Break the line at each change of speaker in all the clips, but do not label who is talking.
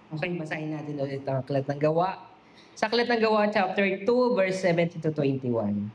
Okay, basahin natin ulit ang Aklat ng Gawa. Sa Aklat ng Gawa, chapter 2, verse 17 to 21.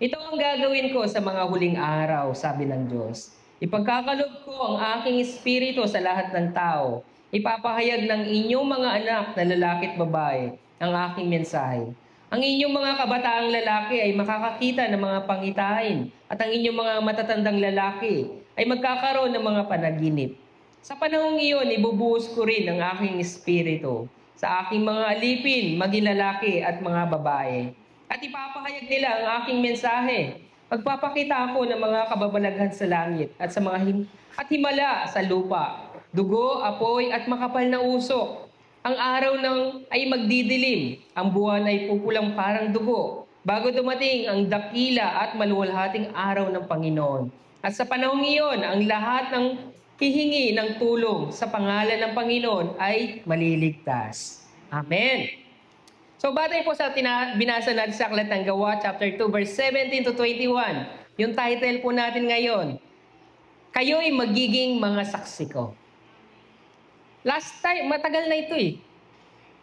Ito ang gagawin ko sa mga huling araw, sabi ng Diyos. Ipagkakalob ko ang aking espiritu sa lahat ng tao. Ipapahayag ng inyong mga anak na lalaki at babae ang aking mensahe. Ang inyong mga kabataang lalaki ay makakakita ng mga pangitain at ang inyong mga matatandang lalaki ay magkakaroon ng mga panaginip. Sa panahong iyon, ibubuhos ko rin ang aking espiritu sa aking mga alipin, maging lalaki at mga babae. At ipapahayag nila ang aking mensahe. Magpapakita ako ng mga kababalaghan sa langit at sa at himala sa lupa, dugo, apoy at makapal na usok. Ang araw ay magdidilim, ang buwan ay pupulang parang dugo, bago dumating ang dakila at maluwalhating araw ng Panginoon. At sa panahong iyon, ang lahat ng hihingi ng tulong sa pangalan ng Panginoon ay maliligtas. Amen. So batay po sa binasa natin sa Aklat ng Gawa, chapter 2, verse 17 to 21. Yung title po natin ngayon, Kayo'y magiging mga saksi ko. Last time, matagal na ito eh.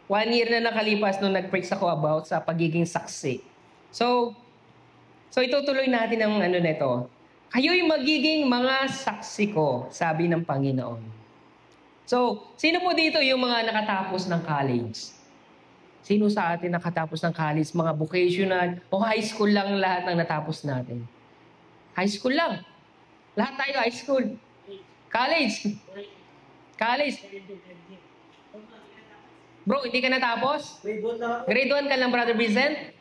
1 year na nakalipas nung nag-preach ako about sa pagiging saksi. So itutuloy natin ang nito. Kayo'y magiging mga saksi ko, sabi ng Panginoon. So, sino po dito yung mga nakatapos ng college? Sino sa atin nakatapos ng college? Mga vocational o high school lang lahat ng natapos natin? High school lang. Lahat tayo high school. College. College. Bro, hindi ka natapos? Grade 1 ka lang, Brother Vincent?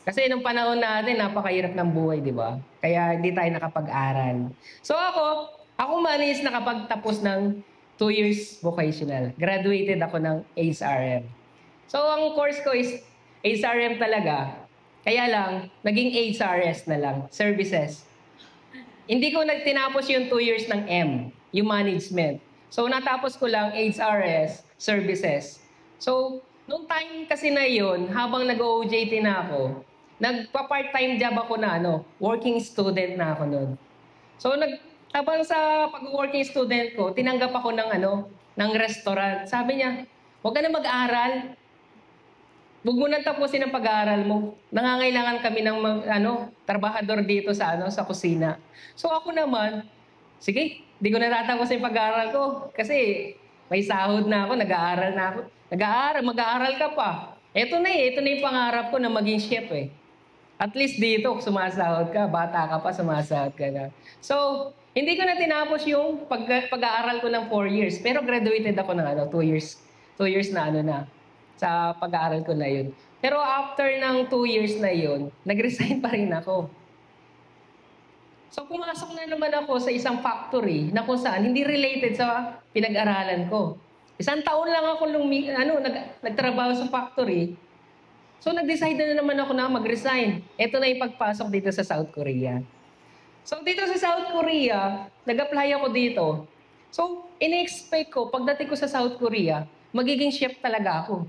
Kasi nung panahon natin, napakahirap ng buhay, di ba? Kaya hindi tayo nakapag-aral. So ako man is nakapagtapos ng 2 years vocational. Graduated ako ng HRM. So ang course ko is HRM talaga. Kaya lang, naging HRS na lang, services. Hindi ko nagtinapos yung 2 years ng M, yung management. So natapos ko lang HRS, services. So, nung time kasi na yun, habang nag-OJT na ako, nagpa-part-time job ako na working student na ako noon. So habang sa pag-working student ko, tinanggap ako ng restaurant. Sabi niya, "Huwag ka na mag-aral. Huwag mo nang tapusin ang pag-aaral mo. Nangangailangan kami ng trabahador dito sa kusina." So ako naman, sige, di ko natatapos yung pag-aaral ko kasi may sahod na ako, nag-aaral na ako. Mag-aaral ka pa. Ito na yung pangarap ko na maging chef eh. At least dito, sumasahod ka, bata ka pa, sumasahod ka na. So, hindi ko na tinapos yung pag-aaral ko ng 4 years. Pero graduated ako ng 2 years. 2 years na sa pag-aaral ko na yun. Pero after ng 2 years na yun, nag-resign pa rin ako. So, pumasok na naman ako sa isang factory na kung saan hindi related sa pinag-aralan ko. 1 taon lang ako nagtrabaho sa factory. So, nag-decide na naman ako na mag-resign. Ito na yung pagpasok dito sa South Korea. So, dito sa South Korea, nag-apply ako dito. So, in-expect ko, pagdating ko sa South Korea, magiging chef talaga ako.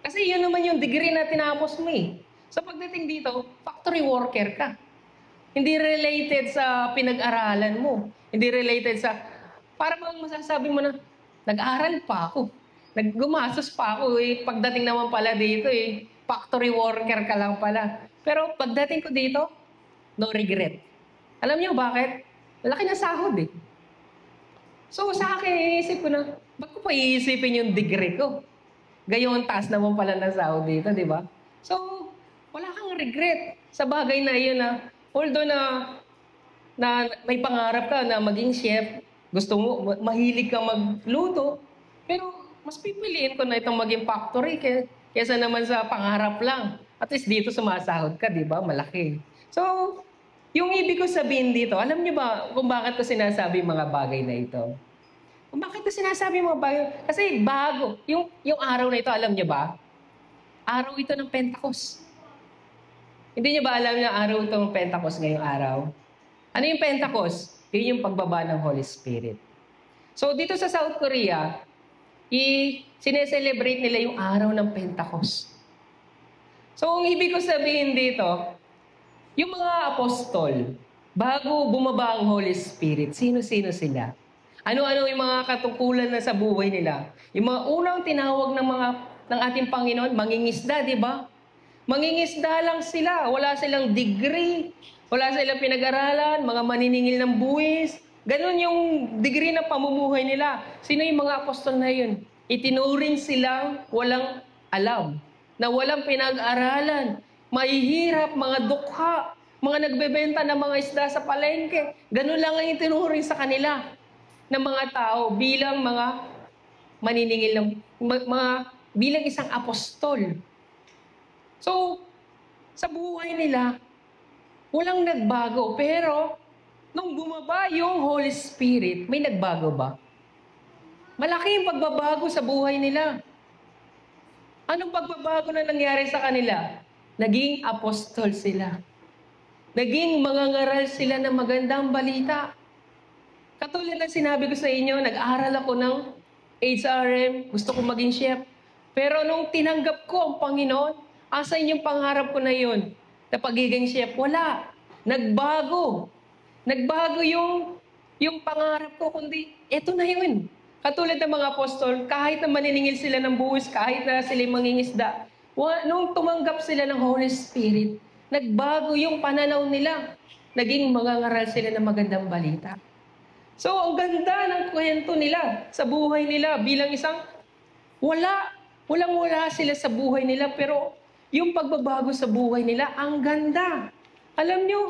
Kasi yun naman yung degree na tinapos mo eh. So, pagdating dito, factory worker ka. Hindi related sa pinag-aralan mo. Hindi related sa, para bang masasabi mo na, nag-aral pa ako. Naggumasos pa ako eh. Pagdating naman pala dito eh, factory worker ka lang pala. Pero pagdating ko dito, no regret. Alam niyo bakit? Malaki na sahod eh. So sa akin, iisip ko na, ba't ko pa iisipin yung degree ko? Gayong taas naman pala ng sahod dito, di ba? So, wala kang regret sa bagay na yun na, although na may pangarap ka na maging chef, gusto mo, mahilig kang magluto, pero mas pipiliin ko na itong maging factory kesa naman sa pangarap lang. At least dito sumasahod ka, di ba? Malaki. So, yung ibig ko sabihin dito, alam niyo ba kung bakit ko sinasabi mga bagay na ito? Kung bakit ko sinasabi mga bagay? Kasi bago. Yung araw na ito, alam niyo ba? Araw ito ng Pentecost. Hindi niyo ba alam na araw ito ng Pentecost ngayong araw? Ano yung Pentecost? Yun yung pagbaba ng Holy Spirit. So, dito sa South Korea, sineselebrate nila yung araw ng Pentecost. So, ang ibig ko sabihin dito, yung mga apostol, bago bumaba ang Holy Spirit, sino-sino sila? Ano-ano yung mga katungkulan na sa buhay nila. Yung mga unang tinawag ng ating Panginoon, mangingisda, di ba? Mangingisda lang sila. Wala silang degree. Wala silang pinag-aralan. Mga maniningil ng buwis. Ganon yung degree na pamumuhay nila. Sino yung mga apostol na yun? Itinuring silang walang alam. Na walang pinag-aralan. Mahihirap, mga dukha. Mga nagbebenta ng mga isda sa palengke. Ganon lang ang itinuring sa kanila ng mga tao bilang mga maniningil ng bilang isang apostol. So, sa buhay nila, walang nagbago. Pero, nung bumaba yung Holy Spirit, may nagbago ba? Malaki yung pagbabago sa buhay nila. Anong pagbabago na nangyari sa kanila? Naging apostol sila. Naging mangangaral sila ng magandang balita. Katulad ng sinabi ko sa inyo, nag-aral ako ng HRM, gusto ko maging chef. Pero nung tinanggap ko ang Panginoon, asan yung pangarap ko na yun? Na pagiging chef? Wala. Nagbago. Nagbago yung pangarap ko, kundi eto na yun. Katulad ng mga apostol, kahit na maniningil sila ng buwis, kahit na sila mangingisda, nung tumanggap sila ng Holy Spirit, nagbago yung pananaw nila. Naging mangangaral sila ng magandang balita. So, ang ganda ng kwento nila sa buhay nila bilang isang walang-wala sila sa buhay nila, pero yung pagbabago sa buhay nila, ang ganda. Alam nyo,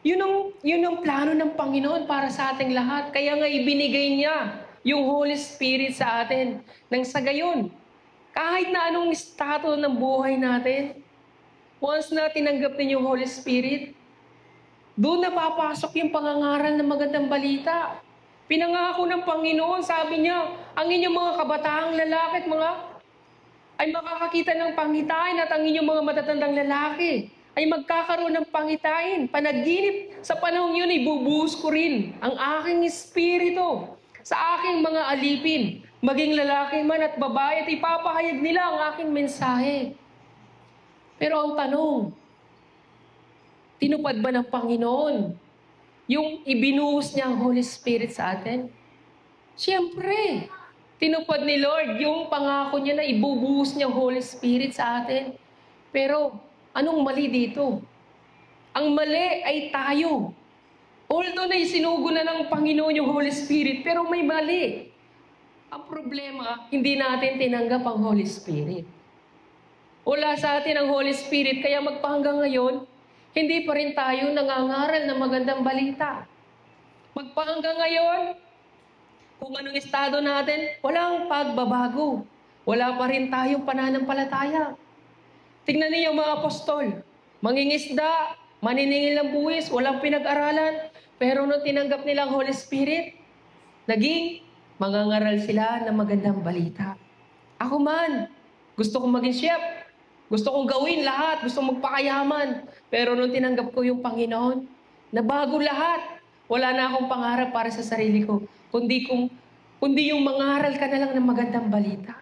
yun ang plano ng Panginoon para sa ating lahat. Kaya nga ibinigay niya yung Holy Spirit sa atin. Nang sa gayon, kahit na anong estado ng buhay natin, once na tinanggap ninyo yung Holy Spirit, doon na papasok yung pangangaral ng magandang balita. Pinangako ng Panginoon, sabi niya, ang inyong mga kabataang lalaki at ay makakakita ng pangitain at ang inyong mga matatandang lalaki ay magkakaroon ng pangitain. Panaginip sa panahon yun, ibubuhos ko rin ang aking espiritu sa aking mga alipin, maging lalaki man at babae, at ipapahayag nila ang aking mensahe. Pero ang tanong, tinupad ba ng Panginoon yung ibinuhos niya ang Holy Spirit sa atin? Siyempre, tinupad ni Lord yung pangako niya na ibubuhos niya ang Holy Spirit sa atin. Pero, anong mali dito? Ang mali ay tayo. Although na isinugo na ng Panginoon yung Holy Spirit, pero may mali. Ang problema, hindi natin tinanggap ang Holy Spirit. Wala sa atin ang Holy Spirit, kaya magpahanggang ngayon, hindi pa rin tayo nangangaral ng magandang balita. Magpahanggang ngayon, kung anong estado natin, walang pagbabago. Wala pa rin tayong pananampalataya. Tingnan niyo mga apostol, mangingisda, maniningil ng buwis, walang pinag-aralan, pero nung tinanggap nila ang Holy Spirit, naging mangangaral sila ng magandang balita. Ako man, gusto kong maging chef, gusto kong gawin lahat, gusto kong magpakayaman. Pero nung tinanggap ko yung Panginoon, nabago lahat. Wala na akong pangarap para sa sarili ko, kundi yung mangaral ka na lang ng magandang balita.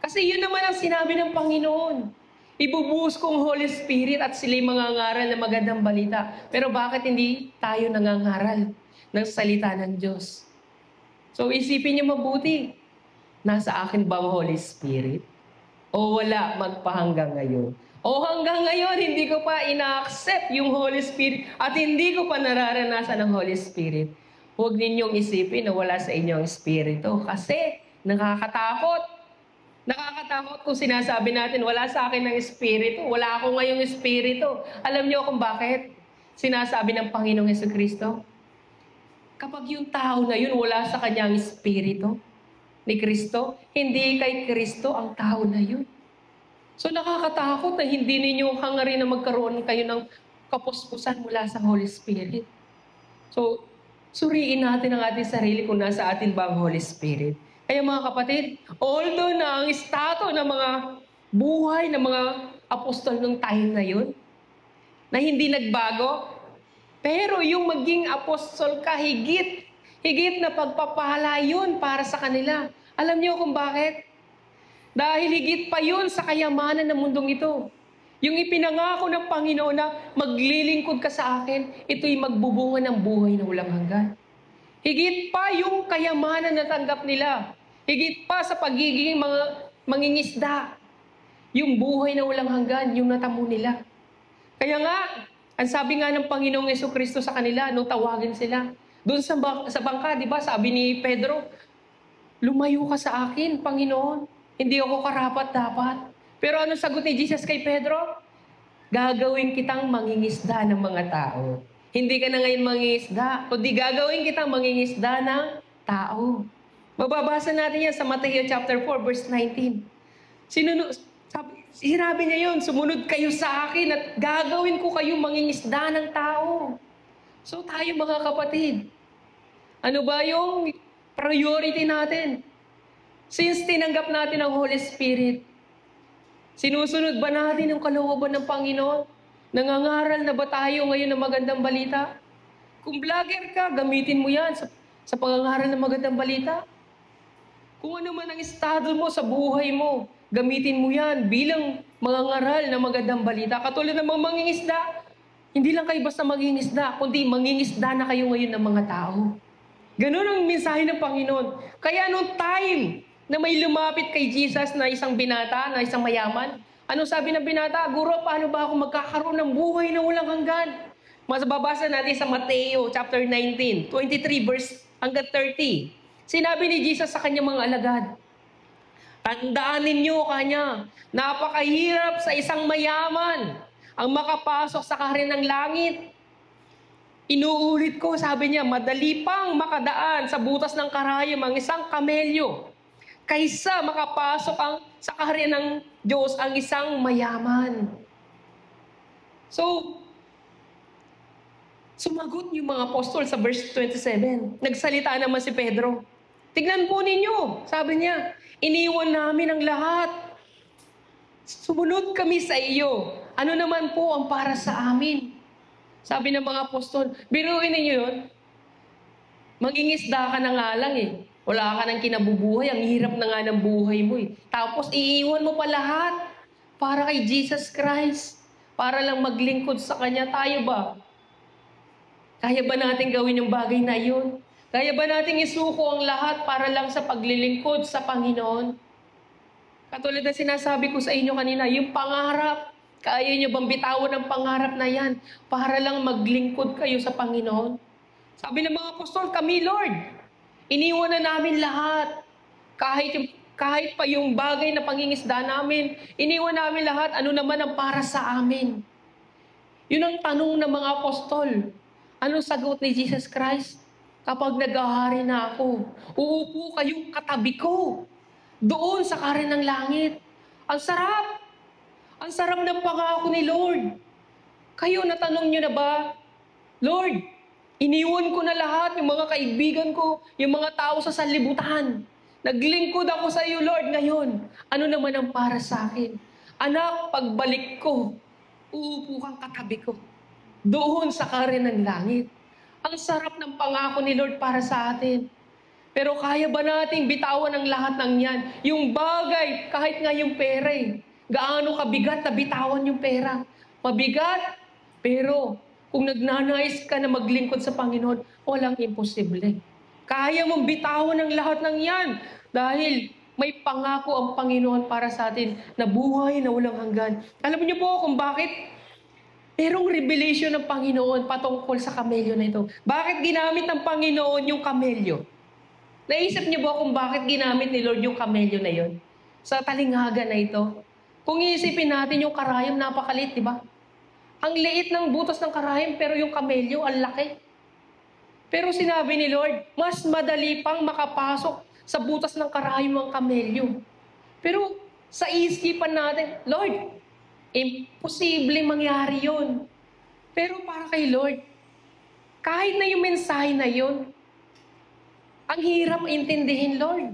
Kasi yun naman ang sinabi ng Panginoon. Ibubuhos kong Holy Spirit at sila'y mangangaral ng magandang balita. Pero bakit hindi tayo nangangaral ng salita ng Diyos? So isipin niyo mabuti, nasa akin ba ang Holy Spirit? O wala magpahanggang ngayon? O hanggang ngayon, hindi ko pa ina-accept yung Holy Spirit at hindi ko pa nararanasan ng Holy Spirit. Huwag ninyong isipin na wala sa inyo ang Espiritu kasi nakakatakot. Nakakatakot kung sinasabi natin, wala sa akin ng Espiritu. Wala ako ngayong Espiritu. Alam niyo kung bakit sinasabi ng Panginoong Jesucristo? Kapag yung tao na yun wala sa kanyang Espiritu ni Kristo, hindi kay Kristo ang tao na yun. So nakakatakot na hindi ninyo hangarin na magkaroon kayo ng kapuspusan mula sa Holy Spirit. So, suriin natin ang ating sarili kung nasa atin ba ang Holy Spirit. Kaya mga kapatid, although na ang estado ng mga buhay ng mga apostol ng time na yun, na hindi nagbago, pero yung maging apostol ka, higit na pagpapala yun para sa kanila. Alam niyo kung bakit? Dahil higit pa yun sa kayamanan ng mundong ito. Yung ipinangako ng Panginoon na maglilingkod ka sa akin, ito'y magbubunga ng buhay na walang hanggan. Higit pa yung kayamanan na tanggap nila. Higit pa sa pagiging mga mangingisda. Yung buhay na walang hanggan, yung natamo nila. Kaya nga, ang sabi nga ng Panginoong Jesucristo sa kanila, nung tawagin sila, doon sa bangka, di ba, sabi ni Pedro, lumayo ka sa akin, Panginoon. Hindi ako karapat-dapat. Pero ano sagot ni Jesus kay Pedro? Gagawin kitang mangingisda ng mga tao. Hindi ka na ngayon mangingisda, kundi gagawin kitang mangingisda ng tao. Mababasa natin yan sa Mateo chapter 4, verse 19. Sinabi niya yun, sumunod kayo sa akin at gagawin ko kayo mangingisda ng tao. So tayo mga kapatid, ano ba yung priority natin? Since tinanggap natin ang Holy Spirit, sinusunod ba natin yung kalooban ng Panginoon? Nangangaral na ba tayo ngayon ng magandang balita? Kung vlogger ka, gamitin mo yan sa pangangaral ng magandang balita. Kung ano man ang estado mo sa buhay mo, gamitin mo yan bilang mangangaral ng magandang balita. Katulad ng mga mangingisda, hindi lang kayo basta mangingisda, kundi mangingisda na kayo ngayon ng mga tao. Ganun ang mensahe ng Panginoon. Kaya nung time na may lumapit kay Jesus na isang binata, na isang mayaman, ano sabi ng binata? Guro, paano ba ako magkakaroon ng buhay na walang hanggan? Babasa natin sa Mateo chapter 19, 23 verse hanggang 30. Sinabi ni Jesus sa kanyang mga alagad, tandaan ninyo kanya, napakahirap sa isang mayaman ang makapasok sa kaharian ng langit. Inuulit ko, sabi niya, madali pang makadaan sa butas ng karayom ang isang kamelyo kaysa makapasok sa kaharian ng Diyos ang isang mayaman. So, sumagot yung mga apostol sa verse 27. Nagsalita naman si Pedro. Tignan po ninyo, sabi niya, iniwan namin ang lahat. Sumunod kami sa iyo. Ano naman po ang para sa amin? Sabi ng mga apostol, biruin ninyo yun. Mangingisda ka na nga lang eh. Wala ka ng kinabubuhay, ang hirap na nga ng buhay mo eh. Tapos iiwan mo pa lahat para kay Jesus Christ. Para lang maglingkod sa Kanya. Tayo ba? Kaya ba natin gawin yung bagay na yun? Kaya ba natin isuko ang lahat para lang sa paglilingkod sa Panginoon? Katulad na sinasabi ko sa inyo kanina, yung pangarap, kaya nyo bang bitawan ang pangarap na yan para lang maglingkod kayo sa Panginoon? Sabi ng mga apostol, kami Lord, iniwan na namin lahat. Kahit pa yung bagay na pangingisda namin, iniwan namin lahat, ano naman ang para sa amin? Yun ang tanong ng mga apostol. Anong sagot ni Jesus Christ? Kapag naghahari na ako, uupo kayong katabi ko doon sa kaharian ng langit. Ang sarap! Ang sarap ng pangako ni Lord. Kayo, natanong nyo na ba? Lord, iniwan ko na lahat, yung mga kaibigan ko, yung mga tao sa sanlibutan. Naglingkod ako sa iyo, Lord, ngayon. Ano naman ang para sa akin? Anak, pagbalik ko, uupo kang katabi ko doon sa kaharian ng langit. Ang sarap ng pangako ni Lord para sa atin. Pero kaya ba nating bitawan ang lahat ng yan? Yung bagay, kahit nga yung pera eh. Gaano kabigat na bitawan yung pera? Mabigat, pero kung nagnanais ka na maglingkod sa Panginoon, walang imposible. Kaya mong bitawan ang lahat ng yan dahil may pangako ang Panginoon para sa atin na buhay na walang hanggan. Alam niyo po kung bakit? Merong revelation ng Panginoon patungkol sa kamelyo na ito. Bakit ginamit ng Panginoon yung kamelyo? Naisip niyo ba kung bakit ginamit ni Lord yung kamelyo na yon? Sa talinghaga na ito? Kung iisipin natin yung karayom, napakaliit, di ba? Ang liit ng butas ng karayom, pero yung kamelyo, ang laki. Pero sinabi ni Lord, mas madali pang makapasok sa butas ng karayom ang kamelyo. Pero sa isipan natin, Lord, imposible mangyari yun. Pero para kay Lord, kahit na yung mensahe na yun, ang hirap intindihin, Lord.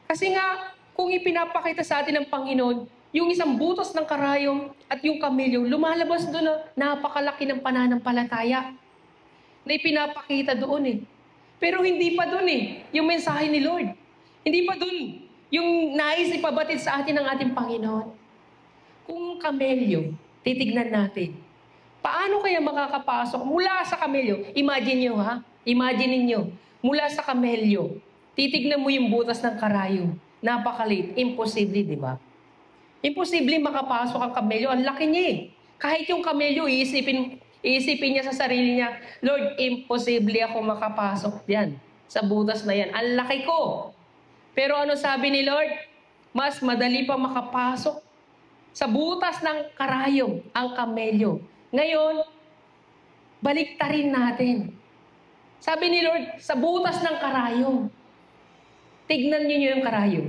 Kasi nga, kung ipinapakita sa atin ng Panginoon, yung isang butas ng karayom at yung kamelyo, lumalabas doon na napakalaki ng pananampalataya na ipinapakita doon eh. Pero hindi pa doon eh, yung mensahe ni Lord. Hindi pa doon yung nais ipabatid sa atin ng ating Panginoon. Kung kamelyo, titignan natin, Paano kaya makakapasok mula sa kamelyo? Imagine nyo ha, imagine niyo mula sa kamelyo, titignan mo yung butas ng karayom. Napakaliit, imposible, di ba? Imposible makapasok ang kamelyo, ang laki niya eh. Kahit yung kamelyo, iisipin niya sa sarili niya, Lord, imposible ako makapasok diyan sa butas na yan. Ang laki ko. Pero ano sabi ni Lord? Mas madali pa makapasok sa butas ng karayom ang kamelyo. Ngayon, baliktarin natin. Sabi ni Lord, sa butas ng karayom. Tignan niyo yung karayom.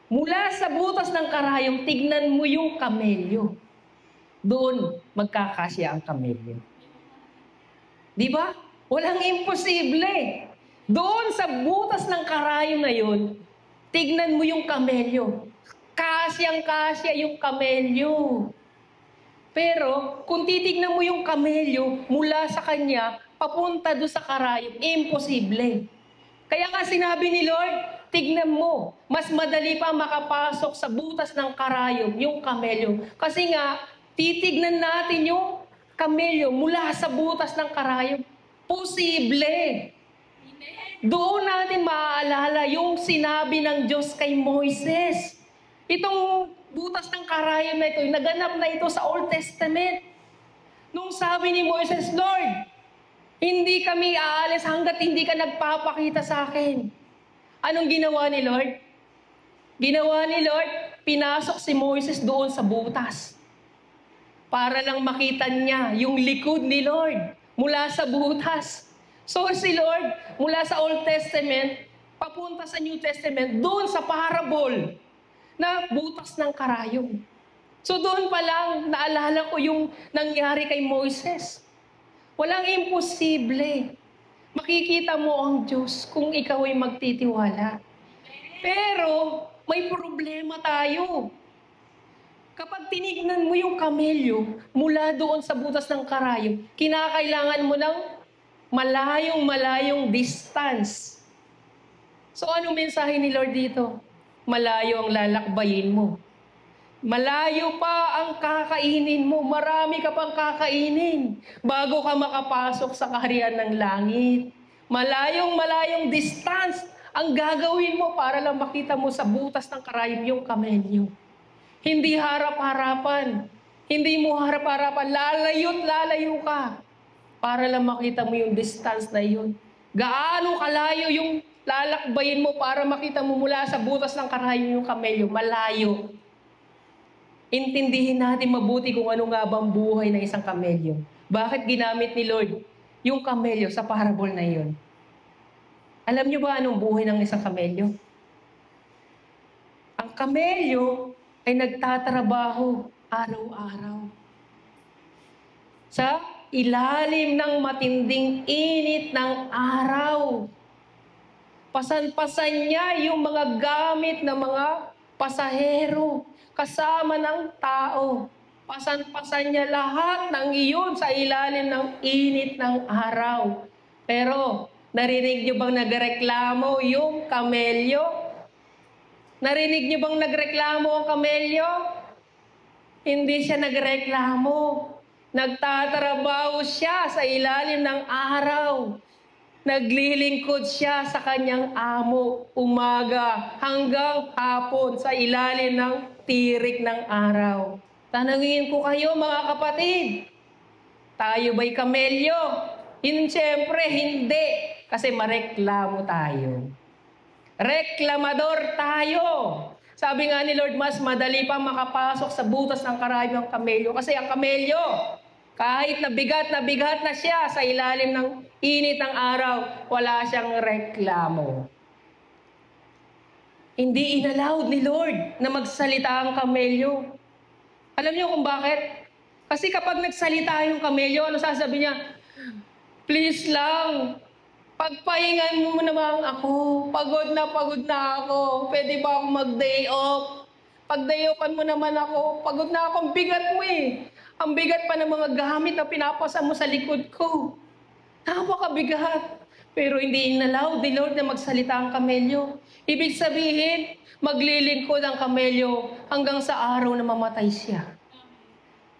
Mula sa butas ng karayom, tignan mo yung kamelyo. Doon, magkakasya ang kamelyo. Di ba? Walang imposible. Doon sa butas ng karayom na yun, tignan mo yung kamelyo. Kasyang-kasya yung kamelyo. Pero, kung titignan mo yung kamelyo mula sa kanya, papunta doon sa karayom, imposible. Kaya nga sinabi ni Lord, tignan mo, mas madali pa makapasok sa butas ng karayom, yung kamelyo. Kasi nga, titignan natin yung kamelyo mula sa butas ng karayom. Posible. Doon natin maaalala yung sinabi ng Diyos kay Moises. Itong butas ng karayom na ito, naganap na ito sa Old Testament. Nung sabi ni Moises, Lord, hindi kami aalis hanggat hindi ka nagpapakita sa akin. Anong ginawa ni Lord? Ginawa ni Lord, pinasok si Moises doon sa butas. Para lang makita niya yung likod ni Lord mula sa butas. So si Lord, mula sa Old Testament, papunta sa New Testament, doon sa parable na butas ng karayom. So doon pa lang, naalala ko yung nangyari kay Moises. Walang imposible. Makikita mo ang Diyos kung ikaw ay magtitiwala. Pero may problema tayo. Kapag tinignan mo yung kamelyo mula doon sa butas ng karayom, kinakailangan mo ng malayong distance. So anong mensahe ni Lord dito? Malayo ang lalakbayin mo. Malayo pa ang kakainin mo. Marami ka pang kakainin bago ka makapasok sa kaharian ng langit. Malayong distance ang gagawin mo para lang makita mo sa butas ng karayom yung kamelyo. Hindi harap-harapan. Hindi mo harap-harapan. Lalayo ka para lang makita mo yung distance na yun. Gaano kalayo yung lalakbayin mo para makita mo mula sa butas ng karayom yung kamelyo? Malayo. Intindihin natin mabuti kung ano nga bang buhay ng isang kamelyo. Bakit ginamit ni Lord yung kamelyo sa parable na yun? Alam niyo ba anong buhay ng isang kamelyo? Ang kamelyo ay nagtatrabaho araw-araw sa ilalim ng matinding init ng araw. Pasan-pasan niya yung mga gamit ng mga pasahero kasama ng tao. Pasan-pasan niya lahat ng iyon sa ilalim ng init ng araw. Pero, narinig niyo bang nagreklamo yung kamelyo? Narinig niyo bang nagreklamo ang kamelyo? Hindi siya nagreklamo. Nagtatrabaho siya sa ilalim ng araw. Naglilingkod siya sa kanyang amo umaga hanggang hapon sa ilalim ng tirik ng araw. Tanungin ko kayo mga kapatid, tayo ba'y kamelyo? Siyempre hindi, kasi mareklamo tayo. Reklamador tayo. Sabi nga ni Lord, mas madali pa makapasok sa butas ng karayom ng kamelyo. Kasi ang kamelyo, kahit na bigat na siya sa ilalim ng init ng araw, wala siyang reklamo. Hindi inallowed ni Lord na magsalita ang kamelyo. Alam niyo kung bakit? Kasi kapag nagsalita yung kamelyo, ano sasabi niya? Please lang, pagpahingan mo naman ako. Pagod na ako. Pwede ba akong mag-day off? Pag-day offan mo naman ako. Pagod na ako. Ang bigat mo eh. Ang bigat pa ng mga gamit na pinapasa mo sa likod ko. Napakabigat. Pero hindi inallowed ni Lord na magsalita ang kamelyo. Ibig sabihin, maglilingkod ang kamelyo hanggang sa araw na mamatay siya.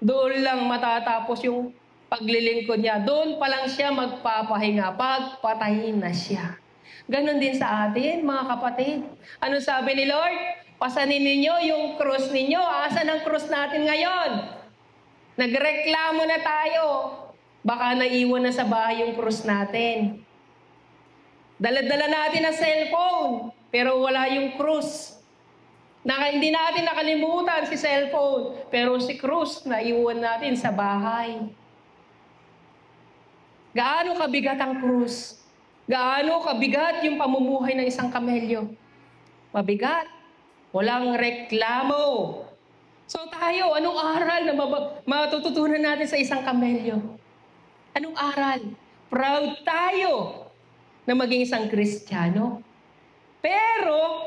Doon lang matatapos yung paglilingkod niya. Doon pa lang siya magpapahinga. Pagpatayin na siya. Ganon din sa atin, mga kapatid. Ano sabi ni Lord? Pasanin ninyo yung krus ninyo. Asan ang krus natin ngayon? Nagreklamo na tayo. Baka naiwan na sa bahay yung krus natin. Dala-dala natin ang cellphone, pero wala yung krus. Hindi natin nakalimutan si cellphone, pero si krus naiwan natin sa bahay. Gaano kabigat ang krus? Gaano kabigat yung pamumuhay ng isang kamelyo? Mabigat. Walang reklamo. So tayo, anong aral na matututunan natin sa isang kamelyo? Anong aral? Proud tayo na maging isang Kristiyano. Pero,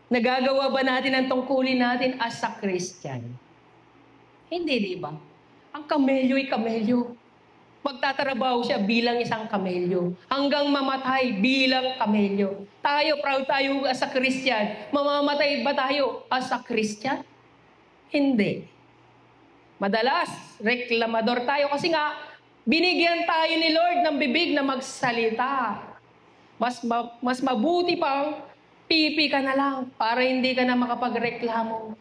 nagagawa ba natin ang tungkulin natin as a Christian? Hindi, di ba? Ang kamelyo ay kamelyo. Magtatrabaho siya bilang isang kamelyo. Hanggang mamatay bilang kamelyo. Tayo, proud tayo as a Christian. Mamamatay ba tayo as a Christian? Hindi. Madalas, reklamador tayo kasi nga, binigyan tayo ni Lord ng bibig na magsalita. Mas mabuti pang pipi ka na lang para hindi ka na makapagreklamo.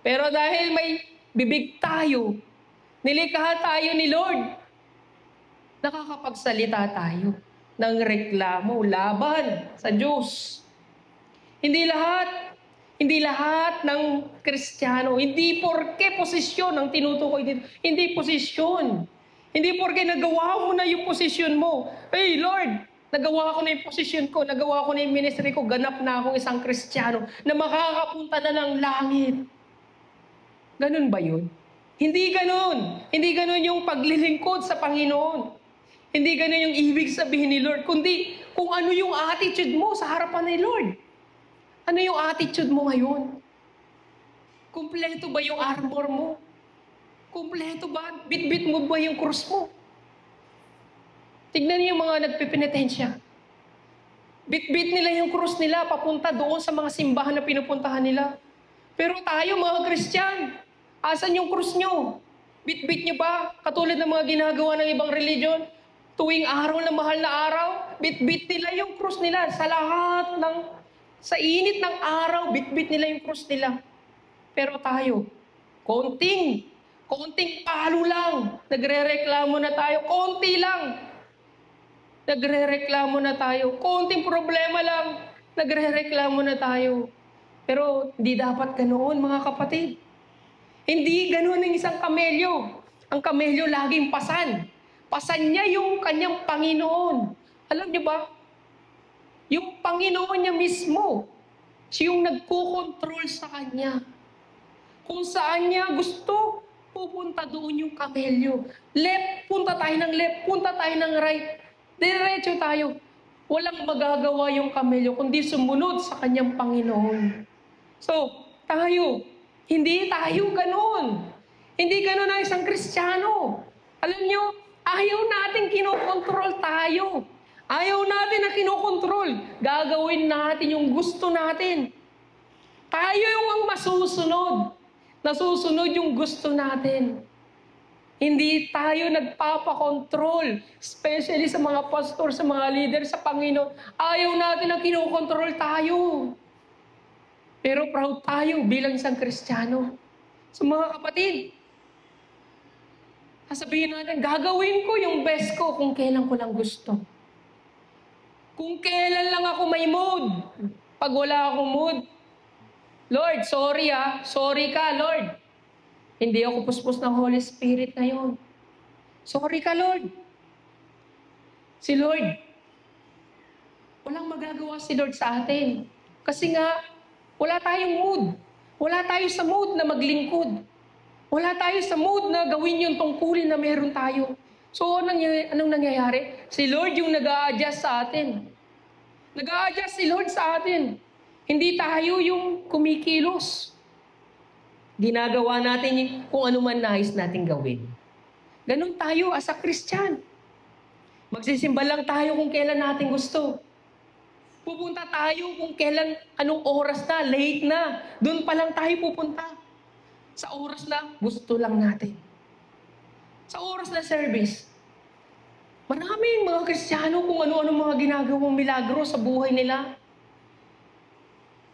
Pero dahil may bibig tayo, nilikha tayo ni Lord, nakakapagsalita tayo ng reklamo laban sa Diyos. Hindi lahat ng Kristiyano, hindi porke posisyon ang tinutukoy dito. Hindi posisyon. Hindi porke nagawa mo na yung posisyon mo. Hey Lord, nagawa ko na yung posisyon ko, nagawa ko na yung ministry ko, ganap na akong isang Kristiyano na makakapunta na ng langit. Ganun ba yun? Hindi ganun. Hindi ganun yung paglilingkod sa Panginoon. Hindi ganun yung ibig sabihin ni Lord, kundi kung ano yung attitude mo sa harapan ni Lord. Ano yung attitude mo ngayon? Kumpleto ba yung armor mo? Kumpleto ba? Bit-bit mo ba yung cross mo? Tignan niyo yung mga nagpipinitensya. Bit-bit nila yung krus nila papunta doon sa mga simbahan na pinupuntahan nila. Pero tayo mga Christian, asan yung krus nyo? Bit-bit nyo ba? Katulad ng mga ginagawa ng ibang religion, tuwing araw na mahal na araw, bit-bit nila yung krus nila. Sa init ng araw, bit-bit nila yung krus nila. Pero tayo, konting palo lang, nagre-reklamo na tayo, konti lang. Nagre-reklamo na tayo. Konting problema lang, nagre-reklamo na tayo. Pero hindi dapat ganoon, mga kapatid. Hindi ganoon ang isang kamelyo. Ang kamelyo laging pasan. Pasan niya yung kanyang Panginoon. Alam niyo ba? Yung Panginoon niya mismo, siya yung nagkukontrol sa kanya. Kung saan niya gusto, pupunta doon yung kamelyo. Left, punta tayo ng left, punta tayo ng right. Diretso tayo. Walang magagawa yung kamelyo kundi sumunod sa kanyang Panginoon. So, hindi tayo ganun. Hindi ganun ang isang Kristiyano. Alam nyo, ayaw natin kinokontrol tayo. Ayaw natin na kinokontrol. Gagawin natin yung gusto natin. Tayo yung ang masusunod. Nasusunod yung gusto natin. Hindi tayo nagpapakontrol, especially sa mga pastor, sa mga leader, sa Panginoon. Ayaw natin na kinokontrol tayo. Pero proud tayo bilang isang Kristiyano. So mga kapatid, sasabihin natin, gagawin ko yung best ko kung kailan ko lang gusto. Kung kailan lang ako may mood. Pag wala akong mood, Lord, sorry ka, Lord. Hindi ako puspos ng Holy Spirit ngayon. Sorry ka, Lord. Si Lord, walang magagawa si Lord sa atin. Kasi nga, wala tayong mood. Wala tayo sa mood na maglingkod. Wala tayo sa mood na gawin yung tungkulin na meron tayo. So, anong nangyayari? Si Lord yung nag-a-adjust sa atin. Nag-a-adjust si Lord sa atin. Hindi tayo yung kumikilos. Ginagawa natin kung ano man nais nating gawin. Ganon tayo as a Christian. Magsisimba lang tayo kung kailan natin gusto. Pupunta tayo kung kailan, anong oras na, late na. Doon pa lang tayo pupunta. Sa oras na, gusto lang natin. Sa oras ng service, maraming mga Kristiyano kung ano-ano mga ginagawang milagro sa buhay nila.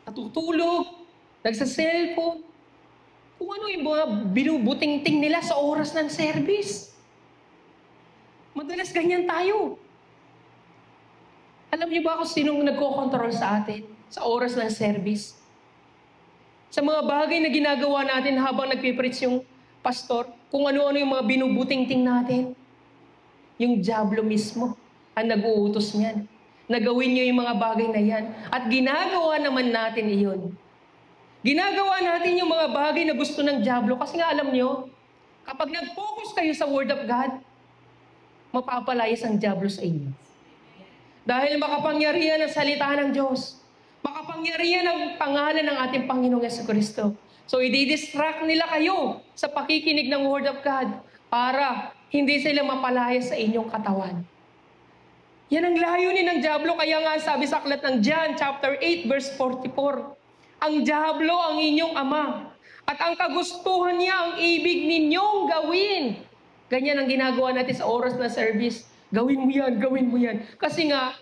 Natutulog, nagsa-cellphone, kung ano yung mga binubuting-ting nila sa oras ng service. Madalas ganyan tayo. Alam niyo ba kung sinong nagko-control sa atin sa oras ng service? Sa mga bagay na ginagawa natin habang nagpipreach yung pastor, kung ano-ano yung mga binubuting-ting natin, yung diablo mismo ang nag-uutos niyan. Nagawin niyo yung mga bagay na yan. At ginagawa naman natin iyon. Ginagawa natin yung mga bagay na gusto ng diablo kasi nga alam niyo, kapag nag-focus kayo sa Word of God, mapapalayas ang diablo sa inyo. Dahil makapangyarihan ang salita ng Diyos. Makapangyarihan ang pangalan ng ating Panginoong Jesucristo. So, i-distract nila kayo sa pakikinig ng Word of God para hindi sila mapalaya sa inyong katawan. Yan ang layunin ng diablo. Kaya nga sabi sa aklat ng John, chapter 8, verse 44, ang diablo ang inyong ama, at ang kagustuhan niya ang ibig ninyong gawin. Ganyan ang ginagawa natin sa oras na service. Gawin mo yan, gawin mo yan. Kasi nga,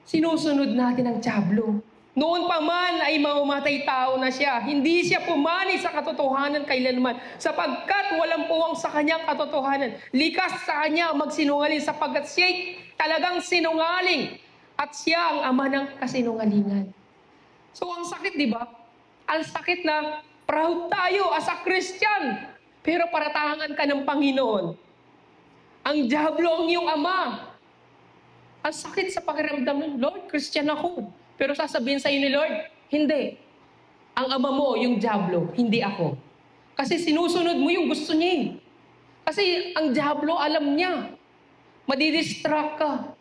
sinusunod natin ang diablo. Noon pa man ay mamamatay tao na siya. Hindi siya pumani sa katotohanan kailanman, sapagkat walang puwang sa kanyang katotohanan. Likas sa kanya magsinungaling, sapagkat siya'y talagang sinungaling. At siya ang ama ng kasinungalingan. So ang sakit, di ba? Ang sakit na proud tayo as a Christian, pero paratangan ka ng Panginoon. Ang diablo ang iyong ama. Ang sakit sa pakiramdam ng Lord, Christian ako. Pero sasabihin sa iyo ni Lord, hindi. Ang ama mo, yung diablo, hindi ako. Kasi sinusunod mo yung gusto niya. Kasi ang diablo, alam niya. Madidistract ka.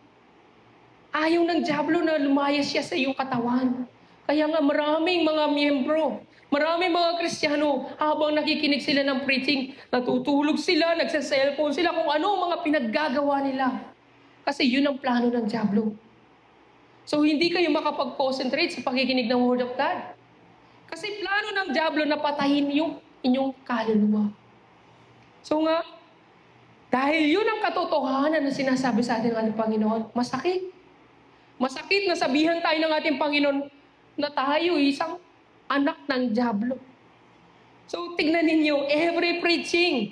Ayaw ng diablo na lumayas siya sa iyong katawan. Kaya nga maraming mga miyembro, maraming mga Kristiyano, habang nakikinig sila ng preaching, natutulog sila, nagsa-cellphone sila, kung ano ang mga pinaggagawa nila. Kasi yun ang plano ng diablo. So hindi kayo makapag-concentrate sa pakikinig ng Word of God. Kasi plano ng diablo na patayin yung inyong kaluluwa. So nga, dahil yun ang katotohanan na sinasabi sa atin ng ating Panginoon, masakit. Masakit na sabihan tayo ng ating Panginoon na tayo isang anak ng diablo. So tignan ninyo, every preaching,